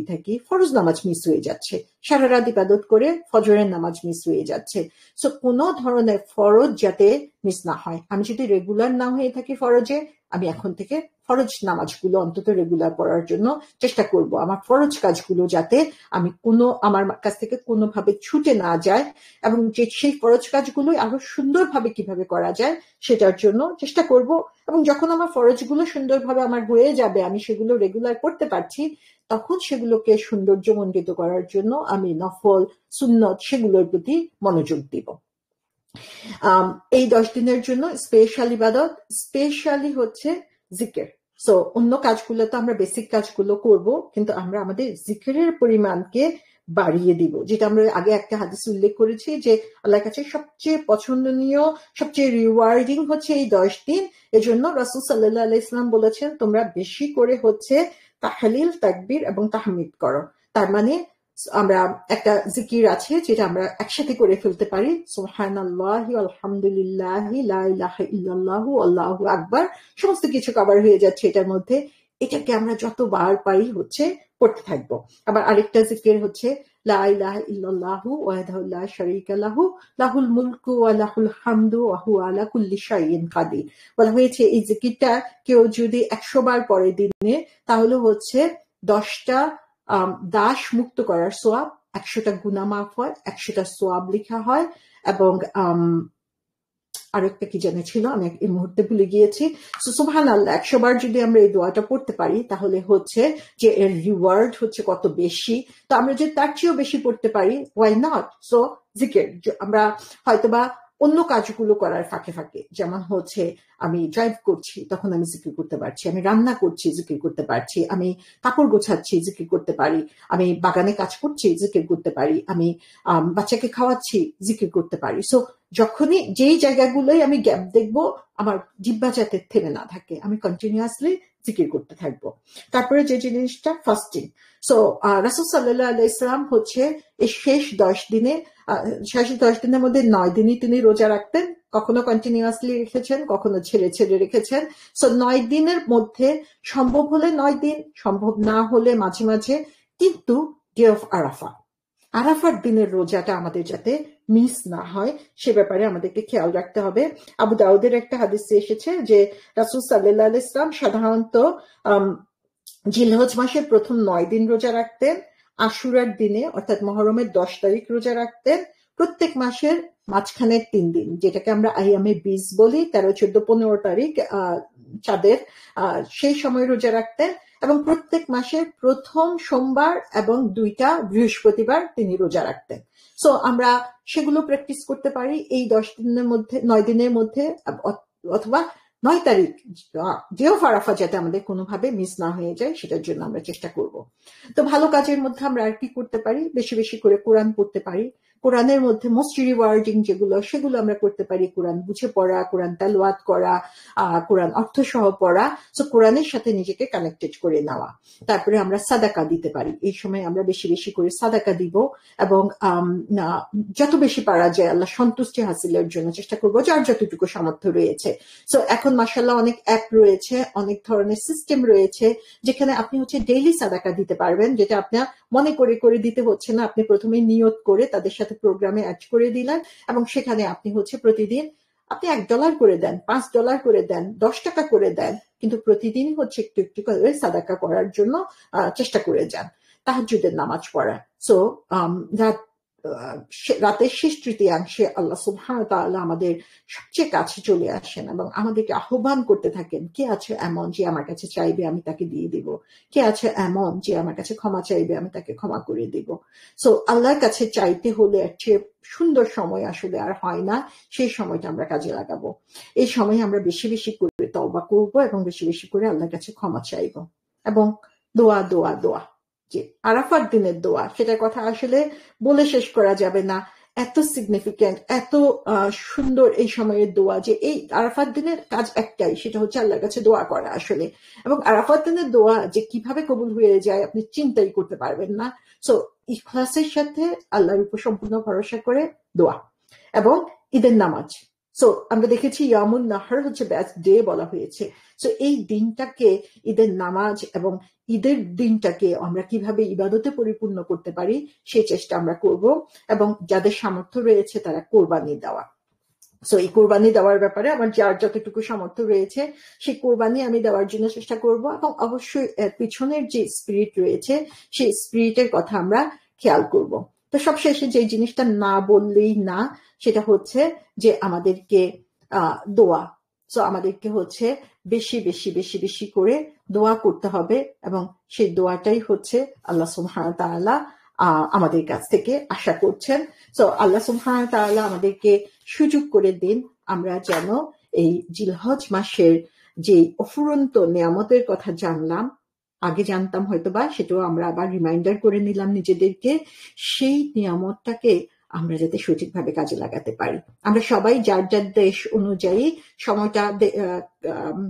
থাকি, ফরজ নামাজ মিস হয়ে যাচ্ছে, সারা রাত ইবাদত করে ফজরের নামাজ মিস হয়ে যাচ্ছে। সো কোনো ধরনের ফরজ যাতে মিস না হয়। আমি যদি রেগুলার না হয়ে থাকি ফরজে, আমি এখন থেকে ফরজ নামাজগুলো অন্তত রেগুলার পড়ার জন্য চেষ্টা করব। আমার ফরজ কাজগুলো যাতে আমার কাছ থেকে কোনোভাবে ছুটে না যায় এবং যে সেই ফরজ কাজগুলো আরো সুন্দরভাবে কিভাবে করা যায় সেটার জন্য চেষ্টা করব। এবং যখন আমার ফরজগুলো সুন্দরভাবে আমার হয়ে যাবে, আমি সেগুলো রেগুলার করতে পারছি, তখন সেগুলোকে সৌন্দর্যমণ্ডিত করার জন্য আমি নফল, সুন্নত সেগুলোর প্রতি মনোযোগ দিব। এই 10 দিনের জন্য স্পেশাল ইবাদত, স্পেশালি হচ্ছে জিকির, সো অন্য কাজগুলো তো আমরা বেসিক কাজগুলো করব, কিন্তু আমরা আমাদের জিকিরের পরিমাণকে বাড়িয়ে দিব, যেটা আমরা আগে একটা হাদিস উল্লেখ করেছি যে আল্লাহর কাছে সবচেয়ে পছন্দনীয়, সবচেয়ে রিওয়ার্ডিং হচ্ছে এই 10 দিন। এজন্য রাসূল সাল্লাল্লাহু আলাইহি ওয়াসাল্লাম বলেছেন তোমরা বেশি করে হচ্ছে তাহলিল, তাকবীর এবং তাহমিদ করো। তার মানে আমরা একটা জিকির আছে যেটা আমরা একসাথে করে ফেলতে পারি, সুবহানাল্লাহি আলহামদুলিল্লাহি লা ইলাহা ইল্লাল্লাহু আল্লাহু আকবার, সমস্ত কিছু কভার হয়ে যাচ্ছে এটার মধ্যে। এটাকে আমরা যতবার পারি হচ্ছে পড়তে থাকবো। আবার আরেকটা জিকির হচ্ছে লা ইলাহা ইল্লাল্লাহু ওয়াহদাহু লা শারীকা লাহু লাহুল মুলকু ওয়া লাহুল হামদু ওয়া হুয়া আলা কুল্লি শাইইন কাদির। বলা হয়েছে এই জিকিরটা কেউ যদি 100 বার পরে দিনে, তাহলে হচ্ছে 10টা দাস মুক্ত করার সোয়াব, 100টা গুনাহ মাফ হয়, 100টা সোয়াব লেখা হয়, এবং আরেকটা কি জানে ছিল, আমি এই মুহূর্তে ভুলে গিয়েছি। সুবহানাল্লাহ 100 বার যদি আমরা এই দোয়াটা পড়তে পারি, তাহলে হচ্ছে যে এর রিওয়ার্ড হচ্ছে কত বেশি। তো আমরা যদি তার চেয়েও বেশি পড়তে পারি, ওয়াই নট। সো জিকির আমরা হয়তোবা অন্য কাজগুলো করার ফাঁকে ফাঁকে, যেমন হচ্ছে আমি ড্রাইভ করছি তখন আমি জিকির করতে পারছি, আমি রান্না করছি জিকির করতে পারছি, আমি কাপড় গোছাচ্ছি জিকির করতে পারি, আমি বাগানে কাজ করছি জিকির করতে পারি, আমি বাচ্চাকে খাওয়াচ্ছি জিকির করতে পারি। সো যখনই যেই জায়গাগুলোই আমি গ্যাপ দেখবো, আমার জিহ্বা যাতে থেমে না থাকে, আমি কন্টিনিউয়াসলি জিকির করতে থাকবো। তারপরে যে জিনিসটা ফাস্টিং। সো রাসূল সাল্লাল্লাহু আলাইহি ওয়াসাল্লাম হচ্ছে এই শেষ 10 দিনের মধ্যে 9 দিনই তিনি রোজা রাখতেন, কখনো কন্টিনিউয়াসলি রেখেছেন, কখনো ছেড়ে ছেড়ে রেখেছেন। সো 9 দিনের মধ্যে সম্ভব হলে 9 দিন, সম্ভব না হলে মাঝে মাঝে, কিন্তু ডে অফ আরাফার দিনের রোজাটা আমাদের যাতে মিস না হয় সে ব্যাপারে আমাদেরকে খেয়াল রাখতে হবে। আবু দাউদের একটা হাদিসে এসেছে যে রাসূল সাল্লাল্লাহু আলাইহি ওয়াসাল্লাম সাধারণত জিলহজ মাসের প্রথম 9 দিন রোজা রাখতেন, আশুরার দিনে অর্থাৎ মুহররমের 10 তারিখ রোজা রাখতেন, প্রত্যেক মাসের মাঝখানের 3 দিন, যেটাকে আমরা আইয়ামে বীজ বলি, 13, 14, 15 তারিখ চাঁদের, সেই সময় রোজা রাখতেন, এবং প্রত্যেক মাসের প্রথম সোমবার এবং 2টা বৃহস্পতিবার তিনি রোজা রাখতেন। সো আমরা সেগুলো প্র্যাকটিস করতে পারি এই 10 দিনের মধ্যে, 9 দিনের মধ্যে, অথবা 9 তারিখ ডে অফ আরাফা যাতে আমাদের কোনোভাবে মিস না হয়ে যায় সেটার জন্য আমরা চেষ্টা করব। তো ভালো কাজের মধ্যে আমরা আর কি করতে পারি, বেশি বেশি করে কোরআন পড়তে পারি। কোরআনের মধ্যে মোস্ট রিওয়ার্ডিং যেগুলো, সেগুলো আমরা করতে পারি। কোরআন বুঝে পড়া, কোরআন তেলাওয়াত করা, কোরআন অর্থ সহ পড়া। সো কোরআনের সাথে নিজেকে কানেক্টেড করে নেওয়া। তারপরে আমরা সাদাকা দিতে পারি, এই সময় আমরা বেশি বেশি করে সাদাকা দিব, এবং যত বেশি পারা যায় আল্লাহ সন্তুষ্টি হাসিলের জন্য চেষ্টা করবো, যার যতটুকু সামর্থ্য রয়েছে। সো এখন মাশাআল্লাহ অনেক অ্যাপ রয়েছে, অনেক ধরনের সিস্টেম রয়েছে, যেখানে আপনি হচ্ছে ডেইলি সাদাকা দিতে পারবেন, যেটা আপনার মনে করে করে দিতে হচ্ছে না। আপনি প্রথমে নিয়ত করে তাদের সাথে প্রোগ্রামে অ্যাড করে দিলেন, এবং সেখানে আপনি হচ্ছে প্রতিদিন আপনি $1 করে দেন, $5 করে দেন, $10 করে দেন, কিন্তু প্রতিদিনই হচ্ছে একটু একটু করে সাদাকা করার জন্য চেষ্টা করে যান। তাহাজ্জুদের নামাজ পড়া। সো রাতের শেষ তৃতীয়াংশে আল্লাহ সুবহানাহু ওয়া তাআলা আমাদের সবচেয়ে কাছে চলে আসেন এবং আমাদেরকে আহ্বান করতে থাকেন, কে আছে এমন যে আমার কাছে চাইবে আমি তাকে দিয়ে দিব, কে আছে এমন যে আমার কাছে ক্ষমা চাইবে আমি তাকে ক্ষমা করে দিব। সো আল্লাহর কাছে চাইতে হলে এর চেয়ে সুন্দর সময় আসলে আর হয় না, সেই সময়টা আমরা কাজে লাগাবো। এই সময় আমরা বেশি বেশি করে তওবা করব এবং বেশি বেশি করে আল্লাহর কাছে ক্ষমা চাইব, এবং দোয়া দোয়া দোয়া, যে আরাফার দিনের দোয়া, সেটার কথা আসলে বলে শেষ করা যাবে না। এত সিগনিফিক্যান্ট, এত সুন্দর এই সময়ের দোয়া, যে এই আরাফার দিনের কাজ একটাই, সেটা হচ্ছে আল্লাহর কাছে দোয়া করা আসলে। এবং আরাফার দিনের দোয়া যে কিভাবে কবুল হয়ে যায় আপনি চিন্তাই করতে পারবেন না। সো ইখলাসের সাথে আল্লাহর উপর সম্পূর্ণ ভরসা করে দোয়া, এবং ঈদের নামাজ। সো আমরা দেখেছি ইয়ামুন নাহর হচ্ছে বেস্ট ডে বলা হয়েছে। সো এই দিনটাকে, ঈদের নামাজ এবং ঈদের দিনটাকে আমরা কিভাবে ইবাদতে পরিপূর্ণ করতে পারি সেই চেষ্টা আমরা করব, এবং যাদের সামর্থ্য রয়েছে তারা কোরবানি দেওয়া। সো এই কোরবানি দেওয়ার ব্যাপারে আমার যার যতটুকু সামর্থ্য রয়েছে সেই কোরবানি আমি দেওয়ার জন্য চেষ্টা করব, এবং অবশ্যই এর পিছনের যে স্পিরিট রয়েছে সেই স্পিরিটের কথা আমরা খেয়াল করব। তো সবশেষে যে জিনিসটা না বললেই না, সেটা হচ্ছে যে আমাদেরকে দোয়া। সো আমাদেরকে হচ্ছে বেশি বেশি বেশি বেশি করে দোয়া করতে হবে, এবং সেই দোয়াটাই হচ্ছে আল্লাহ সুবহানাহু ওয়া তাআলা আমাদের কাছ থেকে আশা করছেন। সো আল্লাহ সুবহানাহু ওয়া তাআলা আমাদেরকে সুযোগ করে দিন আমরা যেন এই জিলহজ মাসের যে অফুরন্ত নিয়ামতের কথা জানলাম, আগে জানতাম হয়তোবা, সেটাও আমরা আবার রিমাইন্ডার করে নিলাম নিজেদেরকে, সেই নিয়ামতটাকে আমরা যাতে সঠিকভাবে কাজে লাগাতে পারি। আমরা সবাই যার যার দেশ অনুযায়ী সময়টা,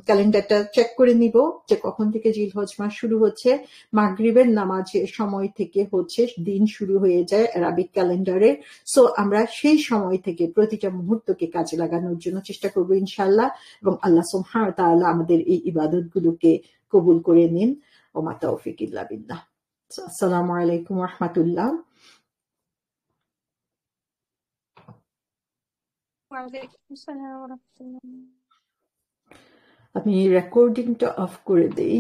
ক্যালেন্ডারটা চেক করে নিব যে কখন থেকে জিলহজ মাস শুরু হচ্ছে। মাগরিবের নামাজের সময় থেকে হচ্ছে দিন শুরু হয়ে যায় আরবিক ক্যালেন্ডারে। সো আমরা সেই সময় থেকে প্রতিটা মুহূর্তকে কাজে লাগানোর জন্য চেষ্টা করবো ইনশাআল্লাহ, এবং আল্লাহ সুবহানাহু ওয়া তাআলা আমাদের এই ইবাদতগুলোকে কবুল করে নিন। ওমা তাওফিক ইল্লা বিল্লাহ। আসসালামু আলাইকুম ওয়া রাহমাতুল্লাহ। ওয়ালাইকুম আসসালাম ওয়া রাহমাতুল্লাহ। আমি রেকর্ডিংটা অফ করে দেই।